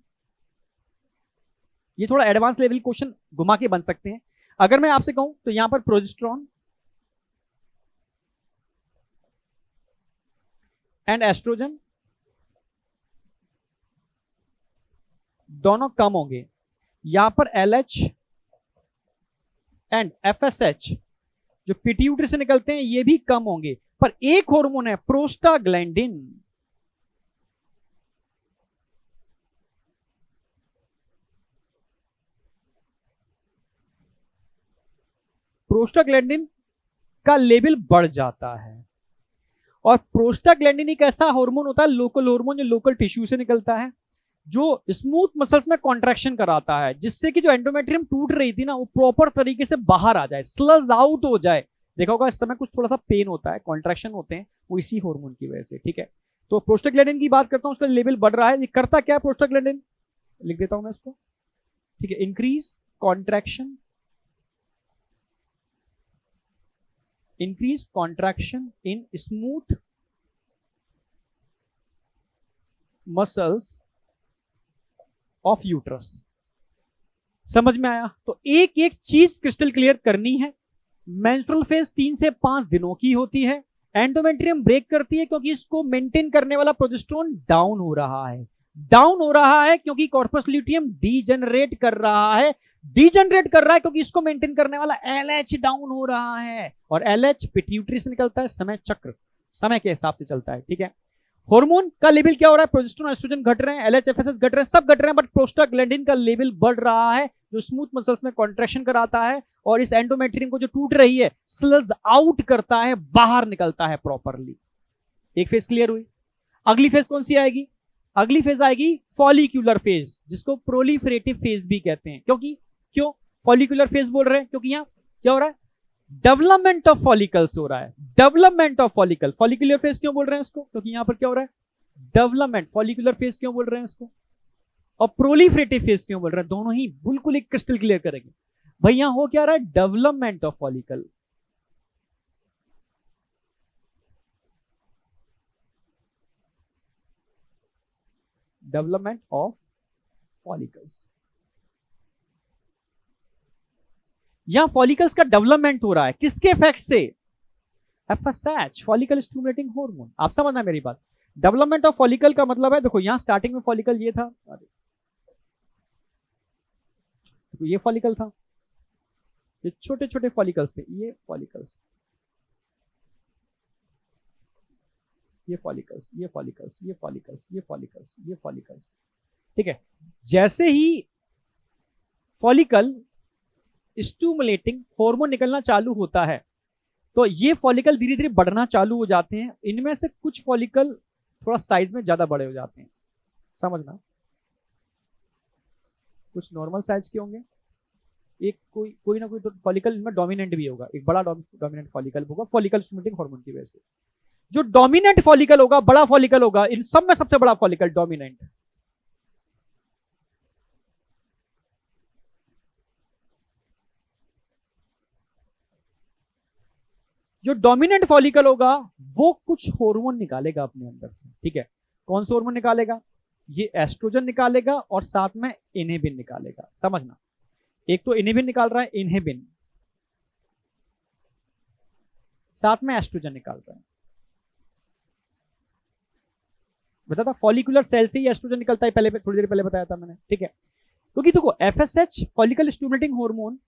ये थोड़ा एडवांस लेवल क्वेश्चन घुमा के बन सकते हैं। अगर मैं आपसे कहूं तो यहां पर प्रोजेस्टेरोन एंड एस्ट्रोजन दोनों कम होंगे। यहां पर LH एंड FSH जो पिट्यूटरी से निकलते हैं, ये भी कम होंगे। पर एक हार्मोन है प्रोस्टाग्लैंडिन। प्रोस्टाग्लैंडिन का लेवल बढ़ जाता है। और प्रोस्टाग्लैंडिन एक ऐसा हार्मोन होता है, लोकल हार्मोन, जो लोकल टिश्यू से निकलता है, जो स्मूथ मसल्स में कॉन्ट्रैक्शन कराता है, जिससे कि जो एंडोमेट्रियम टूट रही थी ना, वो प्रॉपर तरीके से बाहर आ जाए, स्लज आउट हो जाए। देखा होगा इस समय कुछ थोड़ा सा पेन होता है, कॉन्ट्रैक्शन होते हैं, वो इसी हार्मोन की वजह से। ठीक है, तो प्रोस्टाग्लैंडिन की बात करता हूं, उसका लेवल बढ़ रहा है। ये करता क्या है प्रोस्टाग्लैंडिन? लिख देता हूं मैं इसको। ठीक है, increase contraction in smooth muscles of uterus. समझ में आया? तो एक एक चीज क्रिस्टल क्लियर करनी है। मेंस्ट्रुअल फेज 3 से 5 दिनों की होती है। एंडोमेट्रियम ब्रेक करती है क्योंकि इसको मेंटेन करने वाला प्रोजेस्टेरोन डाउन हो रहा है क्योंकि कॉर्पस ल्यूटियम डीजनरेट कर रहा है क्योंकि इसको मेंटेन करने वाला LH डाउन हो रहा है। और LH पिट्यूटरी से निकलता है, समय चक्र समय के हिसाब से चलता है। ठीक है, हार्मोन का लेवल क्या हो रहा है? प्रोजेस्टेरोन, एस्ट्रोजन घट रहे हैं, LH FSH घट रहे हैं, सब घट रहे हैं, बट प्रोस्टाग्लैंडिन का लेवल बढ़ रहा है, जो स्मूथ मसल्स में कॉन्ट्रैक्शन कराता है और इस एंडोमेट्रियम को जो टूट रही है, स्लज आउट करता है, बाहर निकलता है प्रॉपरली। एक फेज क्लियर हुई। अगली फेज कौन सी आएगी? अगली फेज आएगी फॉलिक्यूलर फेज, जिसको प्रोलिफरेटिव फेज भी कहते हैं। क्यों फॉलिक्यूलर फेज बोल रहे हैं? क्योंकि यहां क्या हो रहा है? डेवलपमेंट ऑफ फॉलिकल्स हो रहा है। Development of follicle. Follicular phase क्यों बोल रहे हैं इसको? क्योंकि यहां पर क्या हो रहा है? डेवलपमेंट। फॉलिकुलर फेज क्यों बोल रहे हैं इसको? और प्रोलिफरेटिव फेज क्यों बोल रहे हैं, दोनों ही बिल्कुल एक क्रिस्टल क्लियर करेंगे। भाई यहां हो क्या रहा है, development of follicle. Development of follicles, यहां फॉलिकल्स का डेवलपमेंट हो रहा है किसके इफेक्ट से, एफएसएच, फॉलिकल स्टिमुलेटिंग हार्मोन। आप समझना मेरी बात। डेवलपमेंट ऑफ फॉलिकल का मतलब है, देखो यहां स्टार्टिंग में फॉलिकल ये था, तो ये फॉलिकल था, ये छोटे छोटे फॉलिकल्स थे, ये फॉलिकल्स, ये फॉलिकल्स, ये फॉलिकल्स, ये फॉलिकल्स, ये फॉलिकल्स, ये फॉलिकल्स। ठीक है, जैसे ही फॉलिकल स्टिमुलेटिंग हार्मोन निकलना चालू होता है तो ये फॉलिकल धीरे धीरे बढ़ना चालू हो जाते हैं। इनमें से कुछ फॉलिकल थोड़ा साइज में ज्यादा बड़े हो जाते हैं, समझना। कुछ नॉर्मल साइज के होंगे, एक कोई ना कोई तो फॉलिकल इनमें डोमिनेंट भी होगा, एक बड़ा डोमिनेंट फॉलिकल होगा फॉलिकल स्टिमुलेटिंग हार्मोन की वजह से। जो डोमिनेंट फॉलिकल होगा, बड़ा फॉलिकल होगा, इन सब में सबसे बड़ा फॉलिकल डोमिनेंट। जो डोमिनेंट फॉलिकल होगा वो कुछ हार्मोन निकालेगा अपने अंदर से। ठीक है, कौन सा हार्मोन निकालेगा, ये एस्ट्रोजन निकालेगा और साथ में इनहिबिन निकालेगा। समझना, एक तो इनहिबिन निकाल रहा है, इनहिबिन, साथ में एस्ट्रोजन निकाल रहा है। बताता फॉलिकुलर सेल से ही एस्ट्रोजन निकलता है, पहले थोड़ी देर पहले बताया था मैंने। ठीक है, क्योंकि देखो एफएसएच फॉलिकल स्टिमुलेटिंग हार्मोन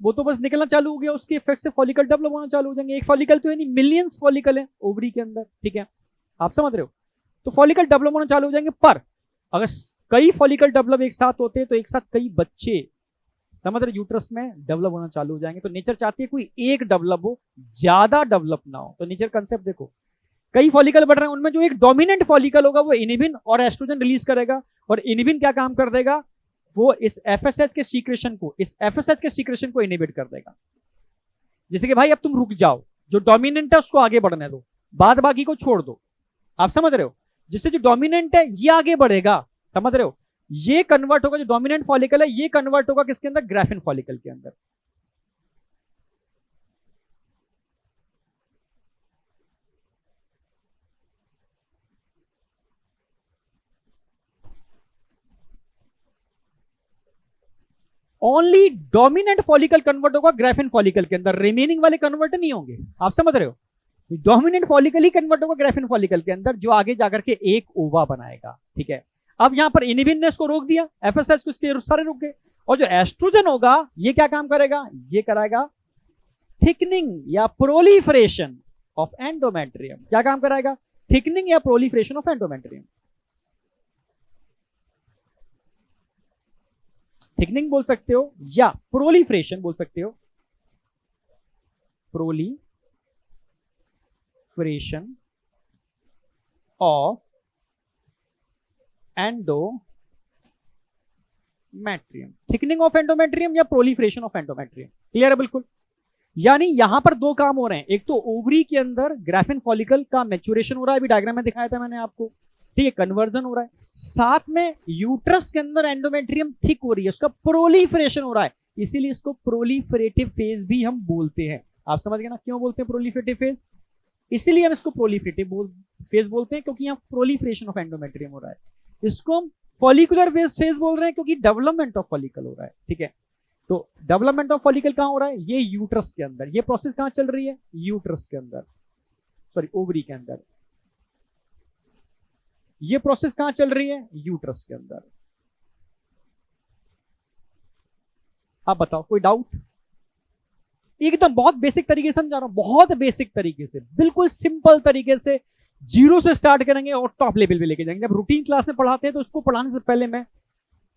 वो तो बस निकलना चालू हो गया, उसके इफेक्ट से फॉलिकल डेवलप होना चालू हो जाएंगे। एक फॉलिकल तो है नहीं, मिलियंस फॉलिकल है ओवरी के अंदर। ठीक है, आप समझ रहे हो, तो फॉलिकल डेवलप होना चालू हो जाएंगे। पर अगर कई फॉलिकल डेवलप एक साथ होते हैं तो एक साथ कई बच्चे, समझ रहे, यूट्रस में डेवलप होना चालू हो जाएंगे। तो नेचर चाहती है कोई एक डेवलप हो, ज्यादा डेवलप ना हो। तो नेचर कंसेप्ट देखो, कई फॉलिकल बढ़ रहे हैं, उनमें जो एक डोमिनेंट फॉलिकल होगा वो इनहिबिन और एस्ट्रोजन रिलीज करेगा, और इनहिबिन क्या काम कर देगा, वो इस एफएसएच के सीक्रेशन को इनहिबिट कर देगा। जैसे कि भाई अब तुम रुक जाओ, जो डोमिनेंट है उसको आगे बढ़ने दो, बाद बाकी को छोड़ दो। आप समझ रहे हो, जिससे जो डोमिनेंट है ये आगे बढ़ेगा, समझ रहे हो, ये कन्वर्ट होगा, जो डोमिनेंट फॉलिकल है ये कन्वर्ट होगा किसके अंदर, ग्राफिन फॉलिकल के अंदर। ओनली डोमिनेंट फॉलिकल कन्वर्ट होगा ग्राफिन फॉलिकल के अंदर, रिमेनिंग वाले कन्वर्ट नहीं होंगे। आप समझ रहे हो, डोमिनेंट फॉलिकल ही कन्वर्ट होगा ग्राफिन फॉलिकल के अंदर, जो आगे जाकर के एक ओवा बनाएगा। ठीक है, अब यहां पर इनहिबिन ने इसको रोक दिया, एफएसएच को इसके सारे रुक गए। और जो एस्ट्रोजन होगा ये क्या काम करेगा, ये कराएगा थिकनिंग या प्रोलिफरेशन ऑफ एंडोमेट्रियम। क्या काम कराएगा, थिकनिंग या प्रोलिफरेशन ऑफ एंडोमेट्रियम। थिकनिंग बोल सकते हो या प्रोलिफरेशन बोल सकते हो, proliferation of endometrium, thickening of endometrium या प्रोलिफरेशन ऑफ एंडोमेट्रियम। क्लियर है बिल्कुल। यानी यहां पर दो काम हो रहे हैं, एक तो ओवरी के अंदर ग्राफिन फॉलिकल का मैच्योरेशन हो रहा है, अभी डायग्राम में दिखाया था मैंने आपको। ठीक है, कन्वर्जन हो रहा है, साथ में यूट्रस के अंदर एंडोमेट्रियम थिक हो रही है, उसका प्रोलिफरेशन हो रहा है, इसीलिए इसको प्रोलिफरेटिव फेज भी हम बोलते हैं। आप समझ गए ना क्यों बोलते हैं प्रोलिफरेटिव फेज, इसीलिए हम इसको प्रोलिफरेटिव फेज बोलते हैं, क्योंकि यहाँ प्रोलिफरेशन ऑफ एंडोमेट्रियम हो रहा है। इसको हम फॉलिकुलर फेज बोल रहे हैं क्योंकि डेवलपमेंट ऑफ फॉलिकल हो रहा है। ठीक है, तो डेवलपमेंट ऑफ फॉलिकल कहां हो रहा है, ये यूट्रस के अंदर। ये प्रोसेस कहां चल रही है, यूट्रस के अंदर, सॉरी ओवरी के अंदर। ये प्रोसेस कहां चल रही है, यूट्रस के अंदर। आप बताओ कोई डाउट, एकदम बहुत बेसिक तरीके से समझा रहा हूं, बहुत बेसिक तरीके से, बिल्कुल सिंपल तरीके से, जीरो से स्टार्ट करेंगे और टॉप लेवल पे लेके जाएंगे। जब रूटीन क्लास में पढ़ाते हैं तो उसको पढ़ाने से पहले मैं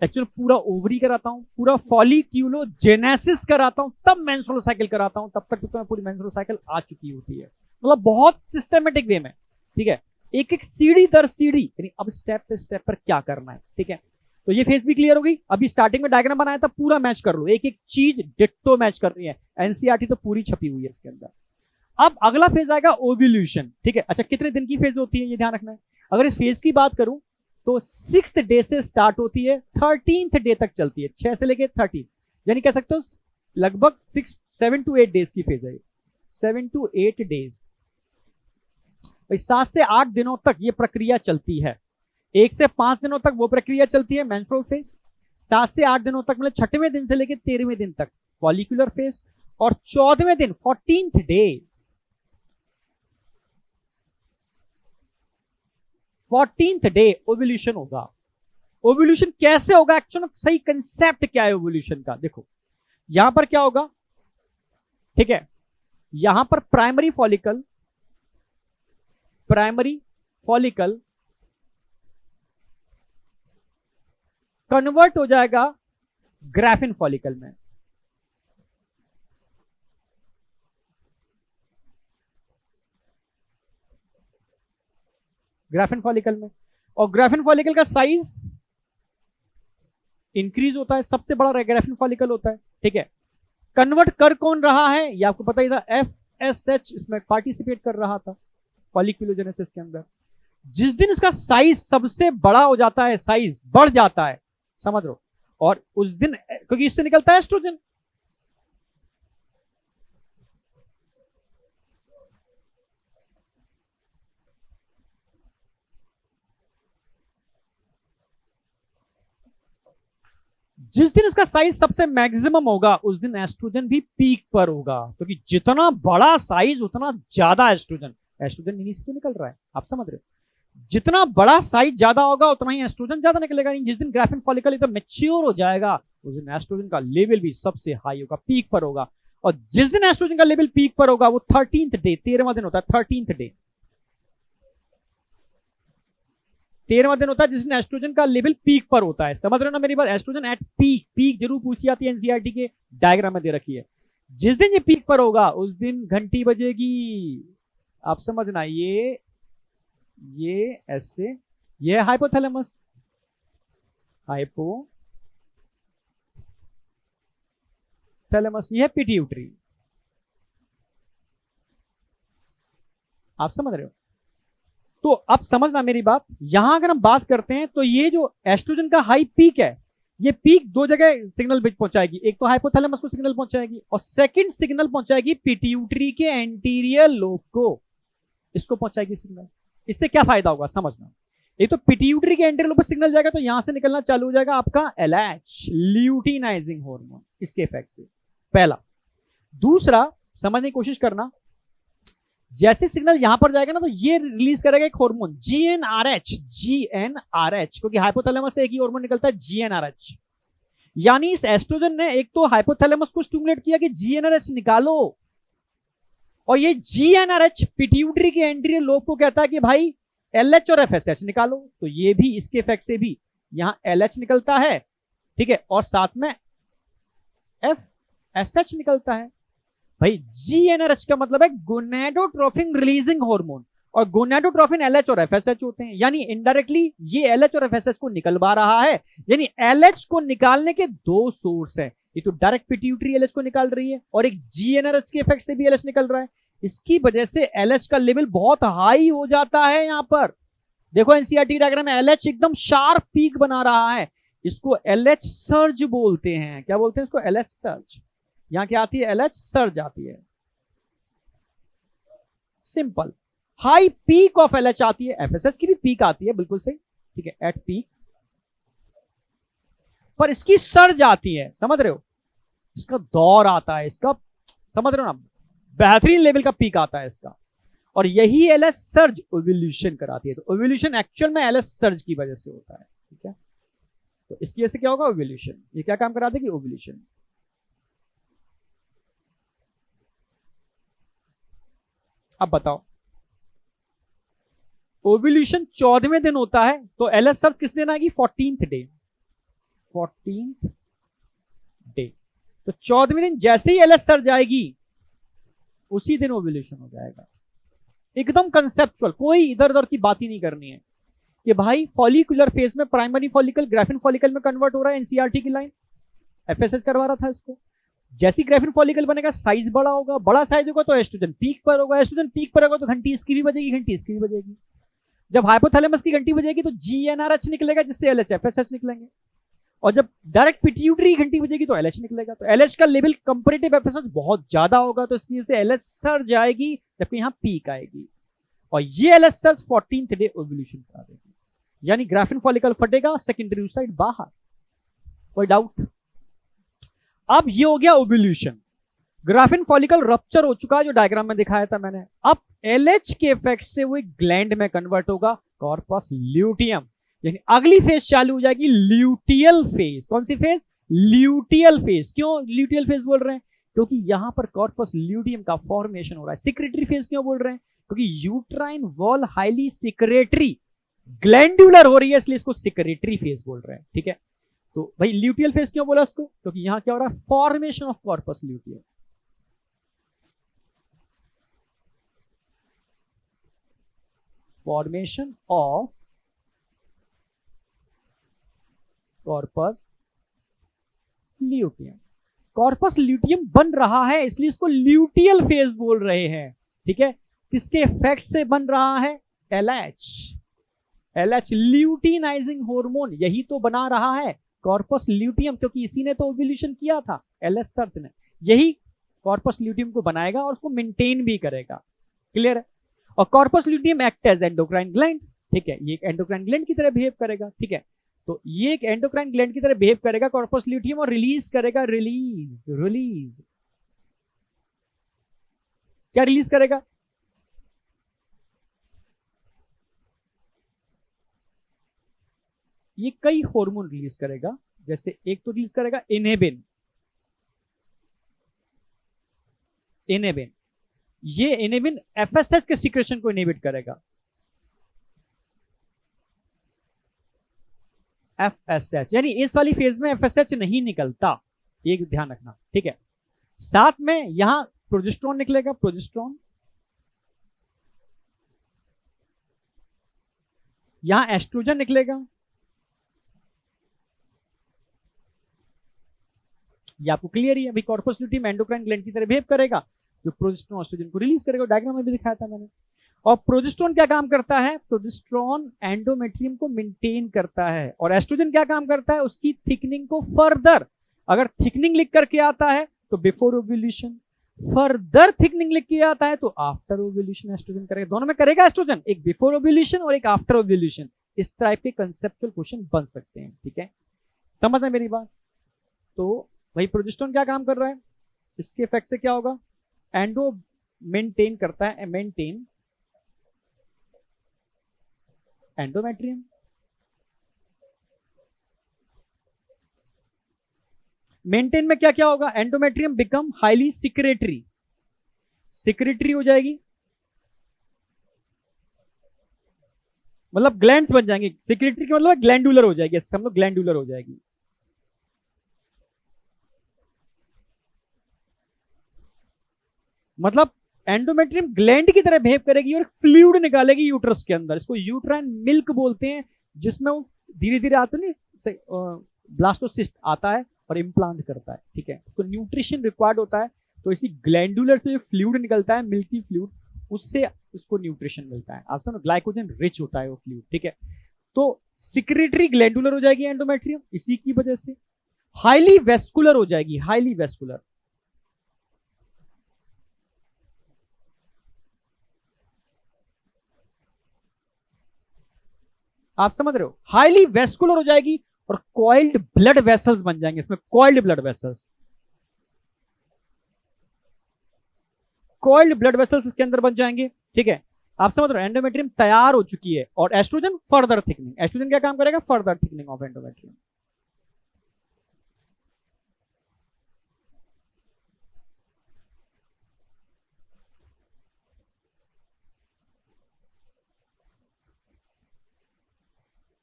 एक्चुअली पूरा ओवरी कराता हूं, पूरा फॉलिक्यूलोजेनेसिस कराता हूं, तब मेंस्ट्रुअल साइकिल कराता हूं। तब तक तो पूरी मेंस्ट्रुअल साइकिल आ चुकी होती है, मतलब बहुत सिस्टमेटिक वे में। ठीक है, एक एक सीढ़ी दर सीढ़ी, यानी अब स्टेप पे स्टेप पर क्या करना है। ठीक है, तो ये फेज भी क्लियर हो गई। अभी स्टार्टिंग में डायग्राम बनाया था, पूरा मैच कर लो, एक एक चीज डिट्टो मैच कर रही है। एनसीईआरटी तो पूरी छपी हुई है इसके अंदर। अब अगला फेज आएगा ओव्यूल्यूशन। ठीक है, अच्छा कितने दिन की फेज होती है ये ध्यान रखना है। अगर इस फेज की बात करूं तो 6th डे से स्टार्ट होती है, 13th डे तक चलती है, 6 से लेके 13, यानी कह सकते हो लगभग 7 to 8 डेज की फेज है, 7 to 8 डेज। 7 से 8 दिनों तक ये प्रक्रिया चलती है। 1 से 5 दिनों तक वो प्रक्रिया चलती है मेंस्ट्रुअल फेज। 7 से 8 दिनों तक मतलब 6वें दिन से लेकर 13वें दिन तक फॉलिकुलर फेज। और 14वें दिन 14th day, 14th day ovulation होगा। ओव्यूलेशन कैसे होगा, एक्चुअली सही कंसेप्ट क्या है ओव्यूलेशन का, देखो यहां पर क्या होगा, ठीक है, यहां पर प्राइमरी फॉलिकल कन्वर्ट हो जाएगा ग्राफिन फॉलिकल में। और ग्राफिन फॉलिकल का साइज इंक्रीज होता है, सबसे बड़ा ग्राफिन फॉलिकल होता है, ठीक है। कन्वर्ट कर कौन रहा है, ये आपको पता ही था, FSH इसमें पार्टिसिपेट कर रहा था फॉलिकुलोजेनेसिस के अंदर। जिस दिन इसका साइज सबसे बड़ा हो जाता है, साइज बढ़ जाता है, समझ लो, और उस दिन क्योंकि इससे निकलता है एस्ट्रोजन, जिस दिन इसका साइज सबसे मैक्सिमम होगा उस दिन एस्ट्रोजन भी पीक पर होगा, क्योंकि जितना बड़ा साइज उतना ज्यादा एस्ट्रोजन इन्हीं से तो निकल रहा है, आप समझ रहे हो। जितना बड़ा साइज ज्यादा होगा उतना ही एस्ट्रोजन ज्यादा निकलेगा। जिस दिन ग्राफिन फॉलिकल एकदम मैच्योर हो जाएगा उस दिन एस्ट्रोजन का लेवल भी सबसे हाई होगा, पीक पर होगा। और जिस दिन एस्ट्रोजन का लेवल पीक पर होगा वो 13th डे, 13वां दिन होता है, 13th डे 13वां दिन होता है जिस दिन एस्ट्रोजन का लेवल पीक पर होता है। समझ रहे हो ना मेरी बात, एस्ट्रोजन एट पीक जरूर पूछी जाती है, एनसीईआरटी के डायग्राम में दे रखी है। जिस दिन ये पीक पर होगा उस दिन घंटी बजेगी, आप समझना, ये ऐसे, ये हाइपोथैलेमस, ये पिट्यूटरी, आप समझ रहे हो। तो अब समझना मेरी बात, यहां अगर हम बात करते हैं तो ये जो एस्ट्रोजन का हाई पीक है, ये पीक दो जगह सिग्नल पहुंचाएगी, एक तो हाइपोथैलेमस को सिग्नल पहुंचाएगी और सेकंड सिग्नल पहुंचाएगी पिट्यूटरी के एंटीरियर लोब को, इसको पहुंचाएगी सिग्नल। इससे क्या फायदा होगा समझना, एक तो पिट्यूटरी के एंटीरियर लोब पर सिग्नल जाएगा तो यहां से निकलना चालू हो जाएगा आपका LH ल्यूटिनाइजिंग हार्मोन, इसके इफेक्ट से, पहला। दूसरा समझने की कोशिश करना, जैसे सिग्नल यहां पर जाएगा ना तो ये रिलीज करेगा एक हार्मोन GnRH, क्योंकि हाइपोथैलेमस से एक ही हार्मोन निकलता है GnRH। यानी इस एस्ट्रोजन ने एक तो हाइपोथैलेमस को स्टिमुलेट किया कि GnRH निकालो, और ये GnRH पिट्यूटरी के एंटीरियर लोब को कहता है कि भाई LH और FSH निकालो, तो ये भी इसके इफेक्ट से भी यहां LH निकलता है, ठीक है, और साथ में FSH निकलता है। भाई GnRH का मतलब है गोनाडोट्रोफिन रिलीजिंग हार्मोन, और गोनाडोट्रोफिन LH और FSH होते हैं, यानी इनडायरेक्टली ये LH और FSH को निकलवा रहा है। यानी LH को निकालने के दो सोर्स हैं, ये तो डायरेक्ट पिट्यूटरी LH को निकाल रही है और एक GnRH के इफेक्ट से भी LH निकल रहा है। इसकी वजह से LH का लेवल बहुत हाई हो जाता है। यहां पर देखो एनसीईआरटी डायग्राम में LH एकदम शार्प पीक बना रहा है, इसको LH सर्ज बोलते हैं। क्या बोलते हैं इसको? LH surge. यहां क्या आती है? LH सर्ज आती है, simple. High peak of LH आती है, FSH की भी पीक आती है, बिल्कुल सही, ठीक है, एट पीक, पर इसकी सर्ज आती है, समझ रहे हो, इसका दौर आता है, इसका समझ रहे हो ना, बेहतरीन लेवल का पीक आता है इसका, और यही LH सर्ज ओव्यूलेशन कराती है। तो ओव्यूलेशन एक्चुअल में LH सर्ज की वजह से होता है, ठीक है। तो इसकी वजह से क्या होगा? ओव्यूलेशन। ये क्या काम कराते हैं कि ओव्यूलेशन। अब बताओ, ओव्यूलेशन 14वें दिन होता है, तो LH सर्ज किस दिन आएगी? 14th day, 14th day. तो 14वें दिन जैसे ही LH सर्ज आएगी उसी दिन ओव्यूलेशन हो जाएगा। एकदम कंसेप्चुअल, कोई इधर उधर की बात ही नहीं करनी है कि भाई फॉलिकुलर फेज में प्राइमरी फॉलिकल ग्राफिन फॉलिकल में कन्वर्ट हो रहा है, एनसीईआरटी की लाइन, FSH करवा रहा था इसको। जैसी ग्राफिन फॉलिकल बनेगा साइज बड़ा होगा, बड़ा साइज होगा तो एस्ट्रोजन पीक पर होगा, एस्ट्रोजन पीक पर होगा तो घंटी इसकी भी बजेगी, घंटी इसकी भी बजेगी। जब हाइपोथैलेमस की घंटी बजेगी तो जीएनआरएच निकलेगा, जिससे एलएचएफएसएच निकलेंगे, और जब डायरेक्ट पिट्यूटरी घंटी बजेगी तो एलएच निकलेगा। तो एलएच का लेवल कंपैरेटिव एफएसएच बहुत ज्यादा होगा, तो इसकी वजह से एलएच सर्ज आएगी, जबकि यहां पीक आएगी, और ये LH surge 14th day ovulation करा देगी, यानी ग्राफिन फॉलिकल फटेगा, सेकेंडरी साइड बाहर। कोई डाउट? अब ये हो गया ओव्यूलेशन, ग्राफिन फॉलिकल रप्चर हो चुका है, जो डायग्राम में दिखाया था मैंने। अब एलएच के इफेक्ट से वो ग्लैंड में कन्वर्ट होगा, कॉर्पस ल्यूटियम, यानी अगली फेज चालू हो जाएगी, ल्यूटियल फेज। कौन सी फेज? Luteal phase. क्यों ल्यूटियल फेज बोल रहे हैं? क्योंकि यहां पर कॉर्पस ल्यूटियम का फॉर्मेशन हो रहा है। सिक्रेटरी फेज क्यों बोल रहे हैं? क्योंकि uterine wall highly secretory glandular हो रही है, इसलिए इसको सिक्रेटरी फेज बोल रहे हैं। ठीक है, तो भाई ल्यूटियल फेज क्यों बोला उसको? क्योंकि यहां क्या हो रहा है? Formation of corpus luteum. Formation of corpus luteum. Corpus luteum बन रहा है, इसलिए इसको ल्यूटियल फेज बोल रहे हैं। ठीक है, किसके इफेक्ट से बन रहा है? एलएच। एलएच ल्यूटिनाइजिंग हार्मोन, यही तो बना रहा है कॉर्पस ल्यूटियम, क्योंकि इसी ने तो ओव्यूलेशन किया था, एलएच सर्च ने। यही कॉर्पस ल्यूटियम को बनाएगा और उसको मेंटेन भी करेगा। क्लियर है? और corpus luteum act as endocrine gland. ठीक है, ये एक एंडोक्राइन ग्लैंड की तरह बिहेव करेगा। ठीक है, तो ये एक एंडोक्राइन ग्लैंड की तरह बिहेव करेगा कॉर्पस ल्यूटियम, और रिलीज करेगा, रिलीज रिलीज क्या रिलीज करेगा? ये कई हार्मोन रिलीज करेगा, जैसे एक तो रिलीज करेगा इनेबिन। इनेबिन, ये इनेबिन एफएसएच के सीक्रेशन को इनहिबिट करेगा। एफएसएच, यानी इस वाली फेज में एफएसएच नहीं निकलता, ये ध्यान रखना। ठीक है, साथ में यहां प्रोजेस्टेरोन निकलेगा, प्रोजेस्टेरोन, यहां एस्ट्रोजन निकलेगा। ये आपको क्लियर ही है भाई, कॉर्पस ल्यूटियम एंडोक्राइन ग्लैंड की तरह बिहेव करेगा, जो प्रोजेस्टेरोन एस्ट्रोजन को रिलीज करेगा। डायग्राम में भी दिखाया था मैंने। और प्रोजेस्टेरोन क्या काम करता है? प्रोजेस्टेरोन एंडोमेट्रियम को मेंटेन करता है, और एस्ट्रोजन क्या काम करता है? उसकी थिकनिंग को फर्दर। अगर थिकनिंग लिख करके आता है तो बिफोर ओव्यूलेशन, फर्दर थिकनिंग लिख के आता है तो आफ्टर ओव्यूलेशन एस्ट्रोजन करेगा। दोनों में करेगा एस्ट्रोजन, एक बिफोर ओव्यूलेशन और एक आफ्टर ओव्यूलेशन। इस टाइप के कंसेप्चुअल क्वेश्चन बन सकते हैं। ठीक है, समझ है मेरी बात? तो भाई प्रोजेस्टेरोन क्या काम कर रहा है? इसके इफेक्ट से क्या होगा? एंडो मेंटेन करता है, मेंटेन एंडोमेट्रियम। मेंटेन में क्या क्या होगा? Endometrium become highly secretory, secretory हो जाएगी, मतलब ग्लैंड्स बन जाएंगे। सिक्रेटरी का मतलब ग्लैंडुलर हो जाएगी, हम लोग ग्लैंडुलर हो जाएगी। मतलब एंडोमेट्रियम ग्लैंड की तरह बिहेव करेगी और फ्लूइड निकालेगी यूट्रस के अंदर। इसको यूट्राइन मिल्क बोलते हैं, जिसमें वो धीरे धीरे आते नहीं, ब्लास्टोसिस्ट आता है और इम्प्लांट करता है। ठीक है, उसको न्यूट्रिशन रिक्वायर्ड होता है, तो इसी ग्लैंडुलर से जो फ्लूइड निकलता है, मिल्की फ्लूइड, उससे उसको न्यूट्रिशन मिलता है। आप समझो, ग्लाइकोजन रिच होता है वो फ्लूइड। ठीक है, तो सिक्रेटरी ग्लैंडुलर हो जाएगी एंडोमेट्रियम, इसी की वजह से हाईली वेस्कुलर हो जाएगी, हाईली वेस्कुलर। आप समझ रहे हो? हाईली वेस्कुलर हो जाएगी और कॉइल्ड ब्लड वेसल्स बन जाएंगे इसमें, coiled blood vessels. Coiled blood vessels इसके अंदर बन जाएंगे। ठीक है, आप समझ रहे हो? एंडोमेट्रियम तैयार हो चुकी है, और एस्ट्रोजन फर्दर थिकनिंग। एस्ट्रोजन क्या काम करेगा? Further thickening of endometrium.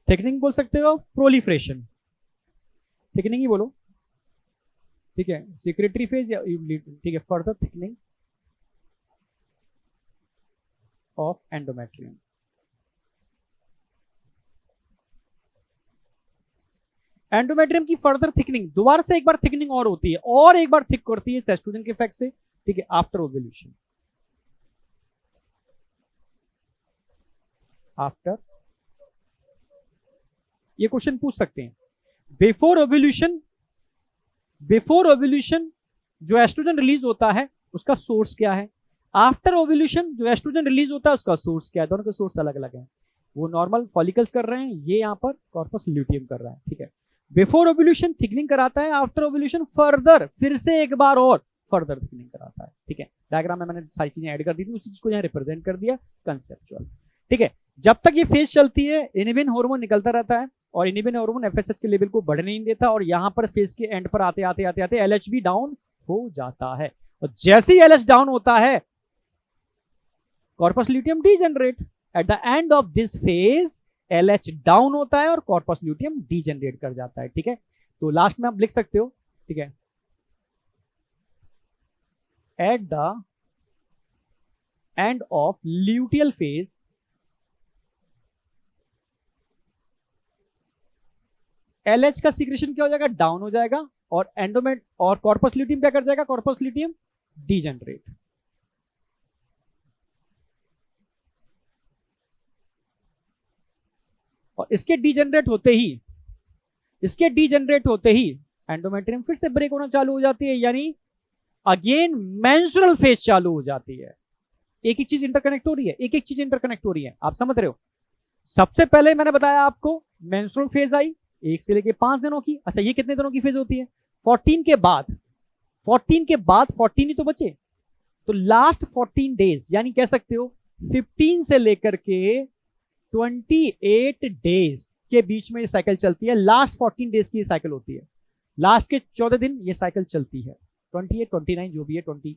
Thickening बोल सकते हो, प्रोलिफरेशन, थिकनिंग ही बोलो। ठीक है, सिक्रेटरी फेज या ठीक है, further thickening of endometrium. Endometrium की फर्दर थिकनिंग, दोबारा से एक बार थिकनिंग और होती है, और एक बार थिक करती है एस्ट्रोजन के इफेक्ट से। ठीक है, आफ्टर ओव्यूलेशन। आफ्टर, ये क्वेश्चन पूछ सकते हैं। बिफोर ओव्यूलेशन, बिफोर ओव्यूलेशन जो एस्ट्रोजन रिलीज होता है उसका सोर्स क्या है, आफ्टर ओव्यूलेशन जो एस्ट्रोजन रिलीज होता है उसका सोर्स क्या है, दोनों के सोर्स अलग अलग हैं। वो नॉर्मल फॉलिकल्स कर रहे हैं, ये यहाँ पर कॉर्पस ल्यूटियम कर रहा है, ठीक है। बिफोर ओव्यूलेशन थिकनिंग कराता है, आफ्टर ओव्यूलेशन फर्दर, फिर से एक बार और फर्दर थिकनिंग कराता है, ठीक है। डायग्राम में मैंने सारी चीजें ऐड कर दी थी, उसी चीज को यहाँ रिप्रेजेंट कर दिया कंसेप्चुअल, ठीक है। जब तक ये फेज चलती है इनिबिन हार्मोन निकलता रहता है और इनिबिन हार्मोन एफएसएच के लेवल को बढ़ने नहीं देता, और यहाँ पर फेज के एंड पर आते आते आते आते एलएच भी डाउन हो जाता है, और जैसे ही एलएच डाउन होता है corpus luteum degenerate. At the end of this phase LH down होता है और कॉर्पस ल्यूटियम डीजेनरेट कर जाता है, ठीक है। तो लास्ट में आप लिख सकते हो, ठीक है, at the end of luteal phase LH का सीक्रेशन क्या हो जाएगा, डाउन हो जाएगा, और एंडोमेट और कॉर्पस ल्यूटियम क्या कर जाएगा, कॉर्पस ल्यूटियम डीजेनरेट। और इसके डीजेनरेट होते ही, इसके डीजेनरेट होते ही एंडोमेट्रियम फिर से ब्रेक होना चालू हो जाती है, यानी अगेन मेंस्ट्रुअल फेज चालू हो जाती है। एक एक चीज इंटरकनेक्ट हो रही है, एक एक चीज इंटरकनेक्ट हो रही है, आप समझ रहे हो। सबसे पहले मैंने बताया आपको मेंस्ट्रुअल फेज आई 1 से लेके 5 दिनों की। अच्छा, ये कितने दिनों की फेज होती है, 14 के बाद, 14 के बाद 14 ही तो बचे, तो लास्ट 14 डेज, यानी कह सकते हो 15 से लेकर के 28 डेज के बीच में ये साइकिल चलती है। लास्ट 14 डेज की ये साइकिल होती है, लास्ट के 14 दिन ये साइकिल चलती है, 28 29 जो भी है 20,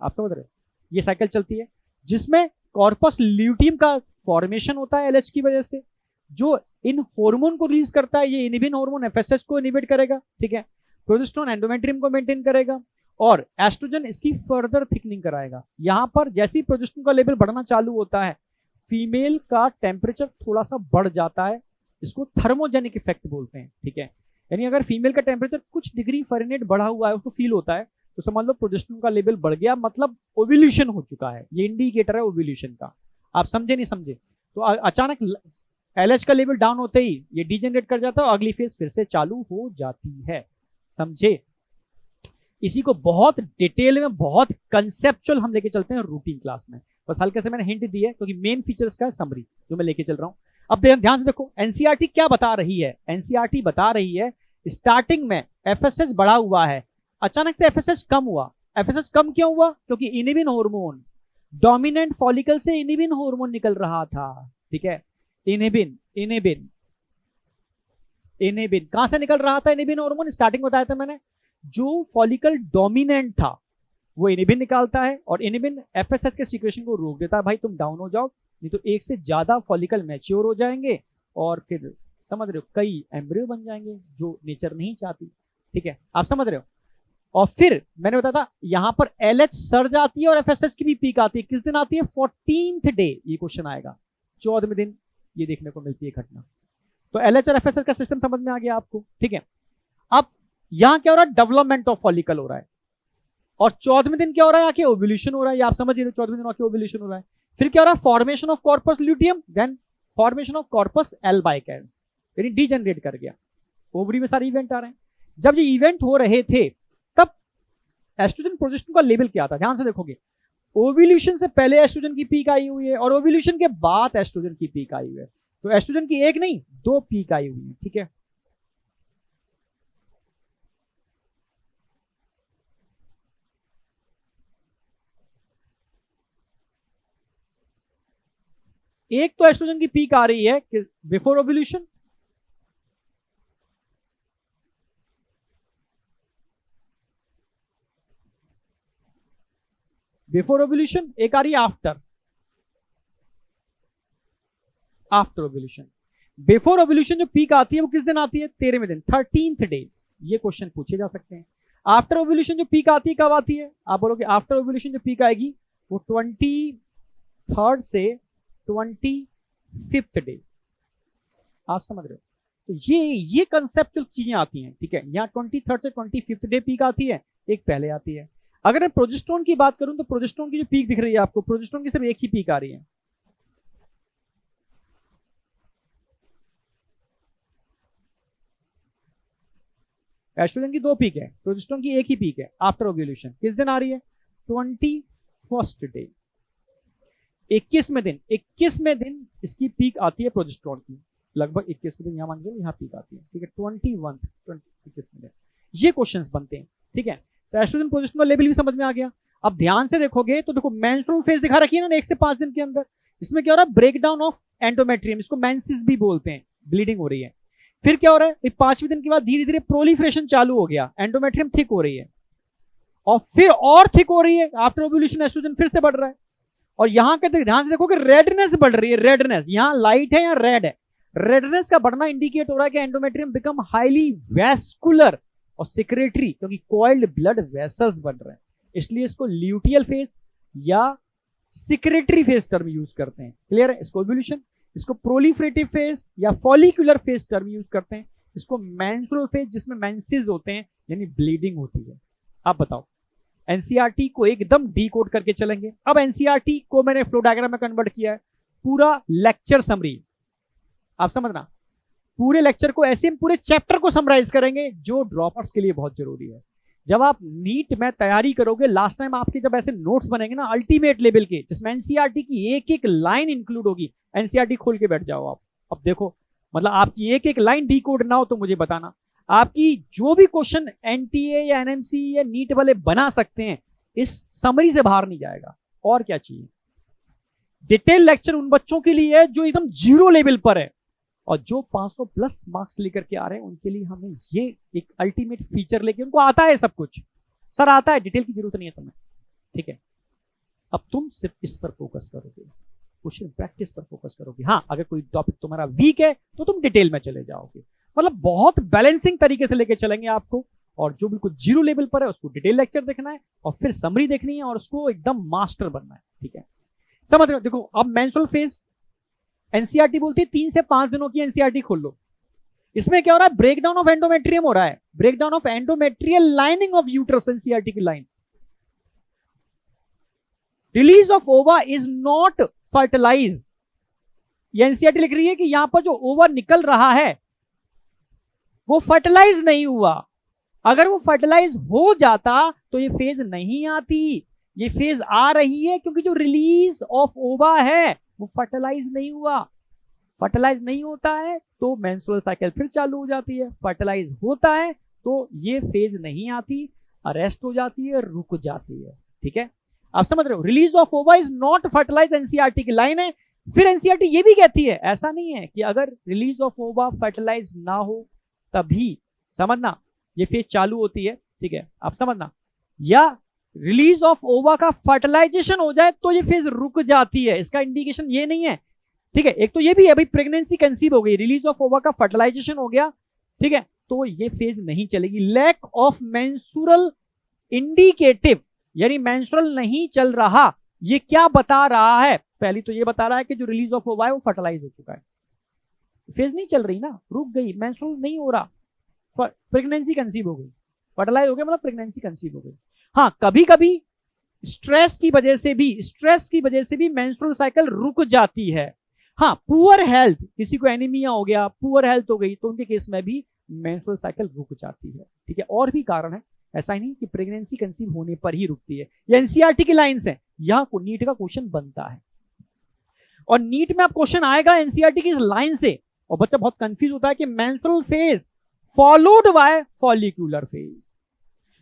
आप समझ रहे हो, ये साइकिल चलती है, जिसमें कॉर्पस ल्यूटियम का फॉर्मेशन होता है एलएच की वजह से, जो इन हार्मोन को रिलीज करता है। ये इनिबिन हार्मोन एफएसएच को इनिबिट करेगा, ठीक है, प्रोजेस्टेरोन एंडोमेट्रियम को मेंटेन करेगा, और एस्ट्रोजन इसकी फर्दर थिकनिंग कराएगा। यहां पर जैसे ही प्रोजेस्टेरोन का लेवल बढ़ना चालू होता है फीमेल का टेम्परेचर थोड़ा सा बढ़ जाता है, इसको थर्मोजेनिक इफेक्ट बोलते हैं, ठीक है। यानी अगर फीमेल का टेम्परेचर कुछ डिग्री फ़ारेनहाइट बढ़ा हुआ है, उसको फील होता है, तो समझ लो प्रोजेस्टेरोन का लेवल बढ़ गया, मतलब ओव्यूलेशन हो चुका है, ये इंडिकेटर है ओव्यूलेशन का। आप समझे नहीं समझे, तो अचानक एलएच का लेवल डाउन होते ही ये डीजेनरेट कर जाता है और अगली फेज फिर से चालू हो जाती है, समझे। इसी को बहुत डिटेल में, बहुत कंसेप्चुअल हम लेके चलते हैं रूटीन क्लास में, बस हल्के से मैंने हिंट दी है क्योंकि मेन फीचर्स का समरी जो मैं लेके चल रहा हूं। अब ध्यान से देखो एनसीईआरटी क्या बता रही है, एनसीईआरटी बता रही है स्टार्टिंग में एफएसएच बढ़ा हुआ है, अचानक से एफएसएच कम हुआ। एफएसएच कम क्यों हुआ, क्योंकि इनिबिन हार्मोन, डोमिनेंट फॉलिकल से इनिबिन हार्मोन निकल रहा था, ठीक है। इनिबिन इनिबिन इनिबिन कहां से निकल रहा था, इनिबिन हार्मोन स्टार्टिंग बताया था मैंने, जो फॉलिकल डोमिनेंट था वो इनिबिन निकालता है, और इनिबिन एफएसएच के सीक्रेशन को रोक देता है, भाई तुम डाउन हो जाओ, नहीं तो एक से ज्यादा फॉलिकल मैच्योर हो जाएंगे और फिर समझ रहे हो कई एम्ब्रियो बन जाएंगे, जो नेचर नहीं चाहती, ठीक है, आप समझ रहे हो। और फिर मैंने बताया था यहां पर एलएच सर्ज आती है और एफएसएच की भी पीक आती है, किस दिन आती है, 14th डे, ये क्वेश्चन आएगा, 14वें दिन ये देखने को मिलती है घटना। तो एलएच और एफएसएच का सिस्टम समझ में आ गया आपको, ठीक है। अब यहां क्या हो रहा है, डेवलपमेंट ऑफ फॉलिकल हो रहा है, और 14वें दिन क्या हो रहा है, आके ओव्यूलेशन हो रहा है, ये आप समझ रहे हो, 14वें दिन आके ओव्यूलेशन हो रहा है। फिर क्या हो रहा है, formation of corpus luteum, then formation of corpus albicans, यानी डीजेनरेट कर गया, ओवरी में सारे इवेंट आ रहे हैं। जब ये इवेंट हो रहे थे तब एस्ट्रोजन प्रोजेस्टेरोन का लेवल क्या था, ध्यान से देखोगे, ओव्यूलेशन से पहले एस्ट्रोजन की पीक आई हुई है और ओव्यूलेशन के बाद एस्ट्रोजन की पीक आई हुई है, तो एस्ट्रोजन की एक नहीं 2 पीक आई हुई है, ठीक है। एक तो एस्ट्रोजन की पीक आ रही है बिफोर ओव्यूलेशन, बिफोर ओव्यूलेशन, एक आ रही है after, after ovulation. Before ovulation जो पीक आती है वो किस दिन आती है, 13वें दिन, 13th डे, ये क्वेश्चन पूछे जा सकते हैं। आफ्टर ओव्यूलेशन जो पीक आती है कब आती है, आप बोलोगे आफ्टर ओव्यूलेशन जो पीक आएगी वो 23rd से 25th डे, आप समझ रहे हो। तो ये कंसेप्चुअल चीजें आती हैं, ठीक है। यहाँ 23rd से 25th डे पीक आती है, एक पहले आती है। अगर मैं प्रोजेस्टेरोन की बात करूं तो प्रोजेस्टेरोन की जो पीक दिख रही है आपको, प्रोजेस्टेरोन की सिर्फ एक ही पीक आ रही है, एस्ट्रोजन की 2 पीक है, प्रोजेस्टेरोन की 1 ही पीक है आफ्टर ओव्यूलेशन। किस दिन आ रही है? 21st डे, 21वें दिन। 21वें दिन इसकी पीक आती है प्रोजेस्टेरोन की, लगभग 21वें दिन, यहां मान लीजिए यहाँ पीक आती है, ठीक है, 21वें दिन ये क्वेश्चंस बनते हैं, ठीक है। तो एस्ट्रोजन प्रोजेस्टेरोन लेवल भी समझ में आ गया। अब ध्यान से देखोगे तो देखो मेंस्ट्रुअल फेज दिखा रखी है ना 1 से 5 दिन के अंदर, इसमें क्या हो रहा है? ब्रेकडाउन ऑफ एंडोमेट्रियम, इसको मेंसिस भी बोलते हैं, ब्लीडिंग हो रही है। फिर क्या हो रहा है? 5वें दिन के बाद धीरे धीरे प्रोलिफरेशन चालू हो गया, एंडोमेट्रियम थिक हो रही है, और फिर और थिक हो रही है आफ्टर ओव्यूलेशन, एस्ट्रोजन फिर से बढ़ रहा है। और यहां के ध्यान से देखो कि रेडनेस बढ़ रही है, रेडनेस, यहां लाइट है या रेड है, रेडनेस का बढ़ना इंडिकेट हो रहा है कि एंडोमेट्रियम बिकम हाईली वैस्कुलर और सिक्रेटरी, क्योंकि कॉइल्ड ब्लड वेसल्स बन रहे हैं, इसलिए इसको ल्यूटियल फेज या सिक्रेटरी फेज टर्म यूज करते हैं। क्लियर है? इसको ओव्यूलेशन, इसको प्रोलिफरेटिव फेज या फॉलिकुलर फेज टर्म यूज करते हैं, इसको मेंस्ट्रुअल फेज जिसमें मेंसेस होते हैं यानी ब्लीडिंग होती है। आप बताओ, एनसीईआरटी को एकदम डीकोड करके चलेंगे। अब एनसीईआरटी को मैंने फ्लो डायग्राम में कन्वर्ट किया है, पूरा लेक्चर समरी, आप समझना, पूरे लेक्चर को ऐसे हम पूरे चैप्टर को समराइज करेंगे जो ड्रॉपर्स के लिए बहुत जरूरी है। जब आप नीट में तैयारी करोगे, लास्ट टाइम आपके जब ऐसे नोट्स बनेंगे ना अल्टीमेट लेवल के, जिसमें एनसीईआरटी की एक एक लाइन इंक्लूड होगी, एनसीईआरटी खोल के बैठ जाओ आप। अब देखो, मतलब आपकी एक एक लाइन डीकोड ना हो तो मुझे बताना, आपकी जो भी क्वेश्चन एनटीए या एनएमसी या नीट वाले बना सकते हैं, इस समरी से बाहर नहीं जाएगा। और क्या चाहिए? डिटेल लेक्चर उन बच्चों के लिए है जो एकदम 0 लेवल पर है, और जो 500 प्लस मार्क्स लेकर के आ रहे हैं उनके लिए हमें ये एक अल्टीमेट फीचर लेके, उनको आता है सब कुछ, सर आता है, डिटेल की जरूरत नहीं है तुम्हें, ठीक है। अब तुम सिर्फ इस पर फोकस करोगे, क्वेश्चन प्रैक्टिस पर फोकस करोगे। हाँ, अगर कोई टॉपिक तुम्हारा वीक है तो तुम डिटेल में चले जाओगे, मतलब बहुत बैलेंसिंग तरीके से लेके चलेंगे आपको। और जो बिल्कुल 0 लेवल पर है उसको डिटेल लेक्चर देखना है, और फिर समरी देखनी है, और उसको एकदम मास्टर बनना है, ठीक है। समझ रहे हो? देखो, अब मेंस्ट्रुअल फेज एनसीईआरटी बोलती है 3 से 5 दिनों की एनसीईआरटी खोल लो। इसमें क्या हो रहा है? ब्रेकडाउन ऑफ एंडोमेट्रियम हो रहा है, breakdown of endometrial lining of uterus, NCERT की line. Release of ova is not fertilize, ये एनसीईआरटी लिख रही है कि यहां पर जो ओवा निकल रहा है वो फर्टिलाइज नहीं हुआ। अगर वो फर्टिलाइज हो जाता तो ये फेज नहीं आती, ये फेज आ रही है क्योंकि जो रिलीज ऑफ ओवा है वो फर्टिलाइज नहीं हुआ। फर्टिलाइज नहीं होता है तो मेंस्ट्रुअल साइकिल फिर चालू हो जाती है, फर्टिलाइज होता है तो ये फेज नहीं आती, अरेस्ट हो जाती है, रुक जाती है, ठीक है। आप समझ रहे हो? Release of ova is not fertilize, NCERT की लाइन है। फिर एनसीईआरटी ये भी कहती है, ऐसा नहीं है कि अगर रिलीज ऑफ ओवा फर्टिलाइज ना हो तभी, समझना, ये फेज चालू होती है, ठीक है, आप समझना, या रिलीज ऑफ ओवा का फर्टिलाइजेशन हो जाए तो ये फेज रुक जाती है। इसका इंडिकेशन ये नहीं है, ठीक है। एक तो ये भी है भाई, प्रेगनेंसी कंसीव हो गई, रिलीज ऑफ ओवा का फर्टिलाइजेशन हो गया, ठीक है, तो ये फेज नहीं चलेगी। लैक ऑफ मेंस्ट्रुअल इंडिकेटिव, यानी मेंस्ट्रुअल नहीं चल रहा, ये क्या बता रहा है? पहली तो ये बता रहा है कि जो रिलीज ऑफ ओवा है वो फर्टिलाइज हो चुका है, फेज नहीं चल रही ना, रुक गई, मेंस्ट्रुअल नहीं हो रहा, प्रेगनेंसी कंसीव हो गई, फर्टिलाइज हो गया मतलब प्रेगनेंसी कंसीव हो गई। हाँ, कभी कभी स्ट्रेस की वजह से भी मेंस्ट्रुअल साइकिल रुक जाती है। हाँ, पुअर हेल्थ, किसी को एनीमिया हो गया, पुअर हेल्थ हो गई, तो उनके केस में भी मेंस्ट्रुअल साइकिल रुक जाती है, ठीक है। और भी कारण है, ऐसा ही नहीं कि प्रेगनेंसी कंसीव होने पर ही रुकती है। ये एनसीईआरटी की लाइंस है, यहां को नीट का क्वेश्चन बनता है, और नीट में आप क्वेश्चन आएगा एनसीईआरटी की इस लाइन से, और बच्चा बहुत कंफ्यूज होता है कि menstrual phase followed bye follicular phase,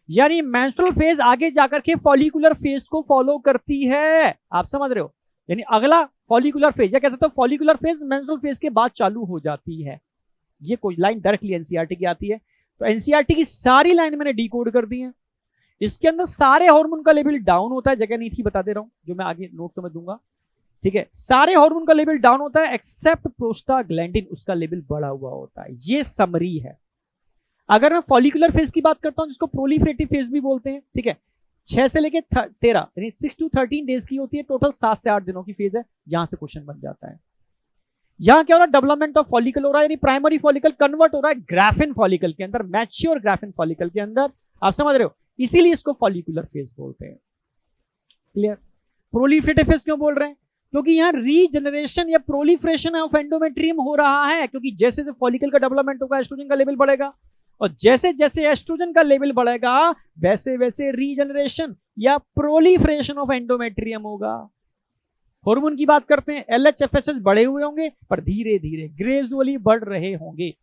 यानी मेंस्ट्रुअल फेज आगे जाकर के फॉलिकुलर फेज को फॉलो करती है। आप समझ रहे हो? यानी अगला फॉलिकुलर फेज, या कह सकते हो फॉलिकुलर फेज मेंस्ट्रुअल फेज के बाद चालू हो जाती है। ये कोई लाइन डायरेक्टली एनसीईआरटी की आती है, तो एनसीईआरटी की सारी लाइन मैंने डिकोड कर दी है। इसके अंदर सारे हार्मोन का लेवल डाउन होता है, जगह नहीं थी बता दे रहा हूं, जो मैं आगे नोट समझ दूंगा, ठीक है। सारे हार्मोन का लेवल डाउन होता है एक्सेप्ट प्रोस्टाग्लैंडिन, उसका लेवल बढ़ा हुआ होता है। ये समरी है। अगर मैं फॉलिकुलर फेज की बात करता हूं, जिसको प्रोलिफरेटिव फेज भी बोलते हैं, ठीक है, 6 से लेके 13 यानी 6 to 13 डेज की होती है, टोटल 7 से 8 दिनों की फेज है। यहां से क्वेश्चन बन जाता है। यहां क्या हो रहा है? डेवलपमेंट ऑफ फॉलिकल हो रहा है, यानी प्राइमरी फॉलिकल कन्वर्ट हो रहा है ग्राफिन फॉलिकल के अंदर, मैच्योर ग्राफिन फॉलिकल के अंदर। आप समझ रहे हो? इसीलिए इसको फॉलिकुलर फेज बोलते हैं। क्लियर? प्रोलिफरेटिव फेज क्यों बोल रहे हैं? क्योंकि यहां रीजनरेशन या प्रोलिफरेशन ऑफ एंडोमेट्रियम हो रहा है, क्योंकि जैसे फॉलिकल का डेवलपमेंट होगा एस्ट्रोजन का लेवल बढ़ेगा, और जैसे जैसे एस्ट्रोजन का लेवल बढ़ेगा वैसे वैसे रीजनरेशन या प्रोलिफरेशन ऑफ एंडोमेट्रियम होगा। हार्मोन की बात करते हैं, LH FSH बढ़े हुए होंगे पर धीरे धीरे ग्रेजुअली बढ़ रहे होंगे,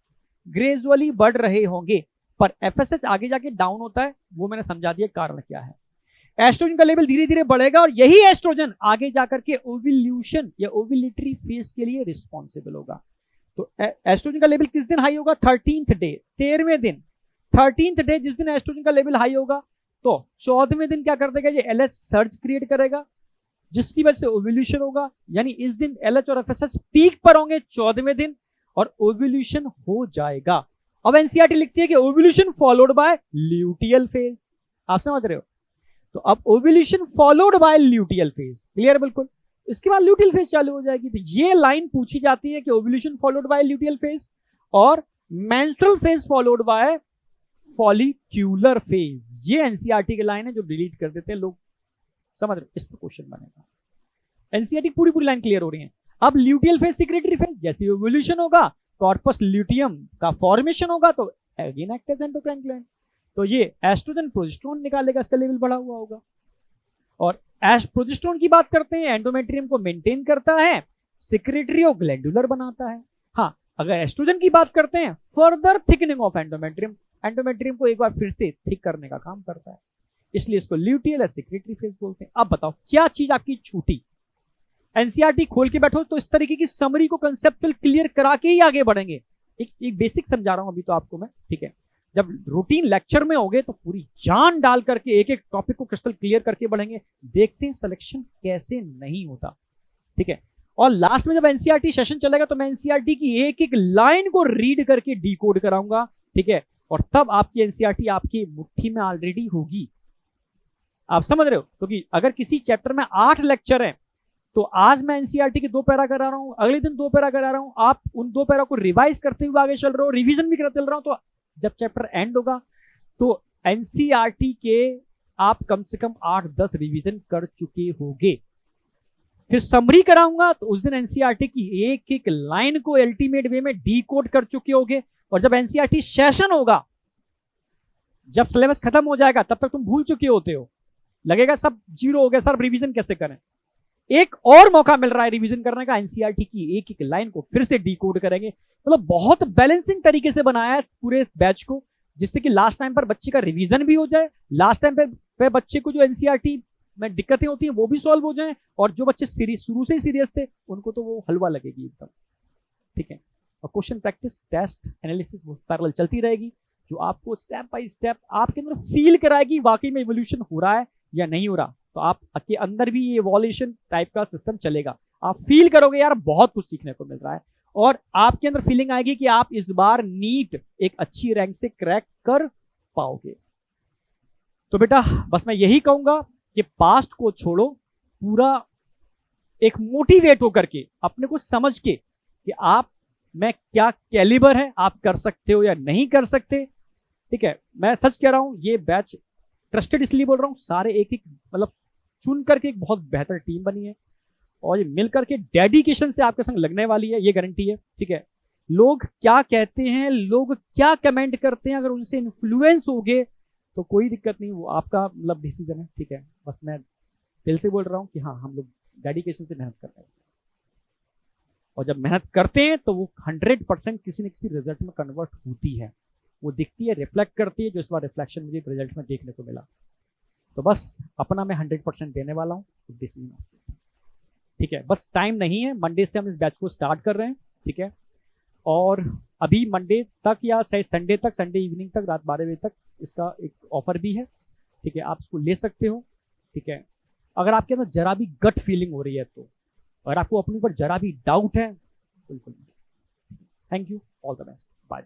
ग्रेजुअली बढ़ रहे होंगे, पर FSH आगे जाके डाउन होता है, वो मैंने समझा दिया कारण क्या है। एस्ट्रोजन का लेवल धीरे धीरे बढ़ेगा और यही एस्ट्रोजन आगे जाकर के ओव्यूलेशन या ओव्यूलेटरी फेज के लिए रिस्पॉन्सिबल होगा। तो एस्ट्रोजन का लेवल किस दिन हाई होगा? 13th डे, 13वें दिन। 13th डे जिस दिन एस्ट्रोजन का लेवल हाई होगा तो 14वें दिन क्या कर देगा, ये LH सर्ज क्रिएट करेगा जिसकी वजह से ओव्यूलेशन होगा। यानी इस दिन LH और FSH पीक पर होंगे 14वें दिन और ओव्यूलेशन हो जाएगा। अब एनसीईआरटी लिखती है कि ovulation followed by luteal phase. आप समझ रहे हो? तो अब ovulation followed by luteal phase, clear? बिल्कुल। इसके बाद ल्यूटियल फेज चालू हो जाएगी। तो ये लाइन पूछी जाती है कि ovulation followed by luteal phase और menstrual phase followed by follicular phase. ये एनसीईआरटी की लाइन है जो डिलीट कर देते हैं लोग, समझ रहे? इस पर क्वेश्चन बनेगा। एनसीईआरटी पूरी पूरी लाइन क्लियर हो रही है। अब ल्यूटियल फेज सेक्रेटरी फेज, जैसे ओव्यूलेशन होगा कॉर्पस ल्यूटियम का फॉर्मेशन होगा तो again act as endocrine gland. तो ये एस्ट्रोजन प्रोजेस्टेरोन निकालेगा, इसका लेवल बढ़ा हुआ होगा। और प्रोजेस्टेरोन की बात करते हैं, एंडोमेट्रियम को मेंटेन करता है, सेक्रेटरी और ग्लैंडुलर बनाता है। हाँ, अगर एस्ट्रोजन की बात करते हैं, further thickening of endometrium, endometrium को एक बार फिर से थिक करने का काम करता है, इसलिए इसको ल्यूटियल या सेक्रेटरी फेज बोलते हैं। अब बताओ क्या चीज आपकी छूटी? एनसीईआरटी खोल के बैठो तो इस तरीके की समरी को कंसेप्चुअल क्लियर करा के ही आगे बढ़ेंगे। एक बेसिक समझा रहा हूं अभी तो आपको मैं, ठीक है? जब रूटीन लेक्चर में होगे तो पूरी जान डाल करके एक एक टॉपिक को क्रिस्टल क्लियर करके बढ़ेंगे। देखते हैं सिलेक्शन कैसे नहीं होता, ठीक है? और लास्ट में जब एनसीईआरटी सेशन चलेगा तो मैं एनसीईआरटी की एक एक लाइन को रीड करके डिकोड कराऊंगा, ठीक है? और तब आपकी एनसीईआरटी आपकी मुट्ठी में ऑलरेडी होगी। आप समझ रहे हो? क्योंकि अगर किसी चैप्टर में 8 लेक्चर है तो आज मैं एनसीईआरटी के 2 पैरा करा रहा हूं, अगले दिन 2 पैरा करा रहा हूं, आप उन 2 पैरा को रिवाइज करते हुए आगे चल रहे हो, रिवीजन भी करते चल रहा हूं, तो जब चैप्टर एंड होगा तो एनसीईआरटी के आप कम से कम 8-10 रिवीजन कर चुके होंगे। फिर समरी कराऊंगा तो उस दिन एनसीईआरटी की एक एक लाइन को अल्टीमेट वे में डीकोड कर चुके होंगे। और जब एनसीईआरटी सेशन होगा, जब सिलेबस खत्म हो जाएगा, तब तक तुम भूल चुके होते हो, लगेगा सब जीरो हो गया, सर रिवीजन कैसे करें? एक और मौका मिल रहा है रिवीजन करने का, एनसीईआरटी की एक एक लाइन को फिर से डिकोड करेंगे। मतलब बहुत बैलेंसिंग तरीके से बनाया है पूरे बैच को, जिससे कि लास्ट टाइम पर बच्चे का रिवीजन भी हो जाए, लास्ट टाइम पे बच्चे को जो एनसीईआरटी में दिक्कतें होती हैं वो भी सॉल्व हो जाए, और जो बच्चे शुरू से ही सीरियस थे उनको तो वो हलवा लगेगी एकदम, ठीक है? और question practice, test, analysis parallel चलती रहेगी, जो आपको स्टेप बाय स्टेप आपके अंदर फील कराएगी वाकई में इवोल्यूशन हो रहा है या नहीं हो रहा। तो आपके अंदर भी ये इवोल्यूशन टाइप का सिस्टम चलेगा, आप फील करोगे यार बहुत कुछ सीखने को मिल रहा है, और आपके अंदर फीलिंग आएगी कि आप इस बार नीट एक अच्छी रैंक से क्रैक कर पाओगे। तो बेटा बस मैं यही कहूंगा कि पास्ट को छोड़ो, पूरा एक मोटिवेट होकर के अपने को समझ के कि आप में क्या कैलिबर है, आप कर सकते हो या नहीं कर सकते, ठीक है? मैं सच कह रहा हूं, ये बैच ट्रस्टेड इसलिए बोल रहा हूं, सारे एक एक मतलब चुन करके एक बहुत बेहतर टीम बनी है, और ये मिल करके डेडिकेशन से आपके संग लगने वाली है, ये गारंटी है, ठीक है? लोग क्या कहते हैं, लोग क्या कमेंट करते हैं, अगर उनसे इन्फ्लुएंस होगे तो कोई दिक्कत नहीं, वो आपका मतलब डिसीजन है, ठीक है? बस मैं दिल से बोल रहा हूं कि हाँ, हम लोग डेडिकेशन से मेहनत कर रहे हैं, और जब मेहनत करते हैं तो वो 100% किसी न किसी रिजल्ट में कन्वर्ट होती है, वो दिखती है, रिफ्लेक्ट करती है, जो इस बार रिफ्लेक्शन मुझे रिजल्ट में देखने को मिला। तो बस अपना मैं 100% देने वाला हूँ, डिसीजन, ठीक है? बस टाइम नहीं है, मंडे से हम इस बैच को स्टार्ट कर रहे हैं, ठीक है? और अभी मंडे तक या संडे तक, संडे इवनिंग तक, रात 12 बजे तक इसका एक ऑफर भी है, ठीक है? आप इसको ले सकते हो, ठीक है? अगर आपके अंदर जरा भी गट फीलिंग हो रही है तो, अगर आपको अपने ऊपर जरा भी डाउट है, बिल्कुल। Thank you, all the best, bye.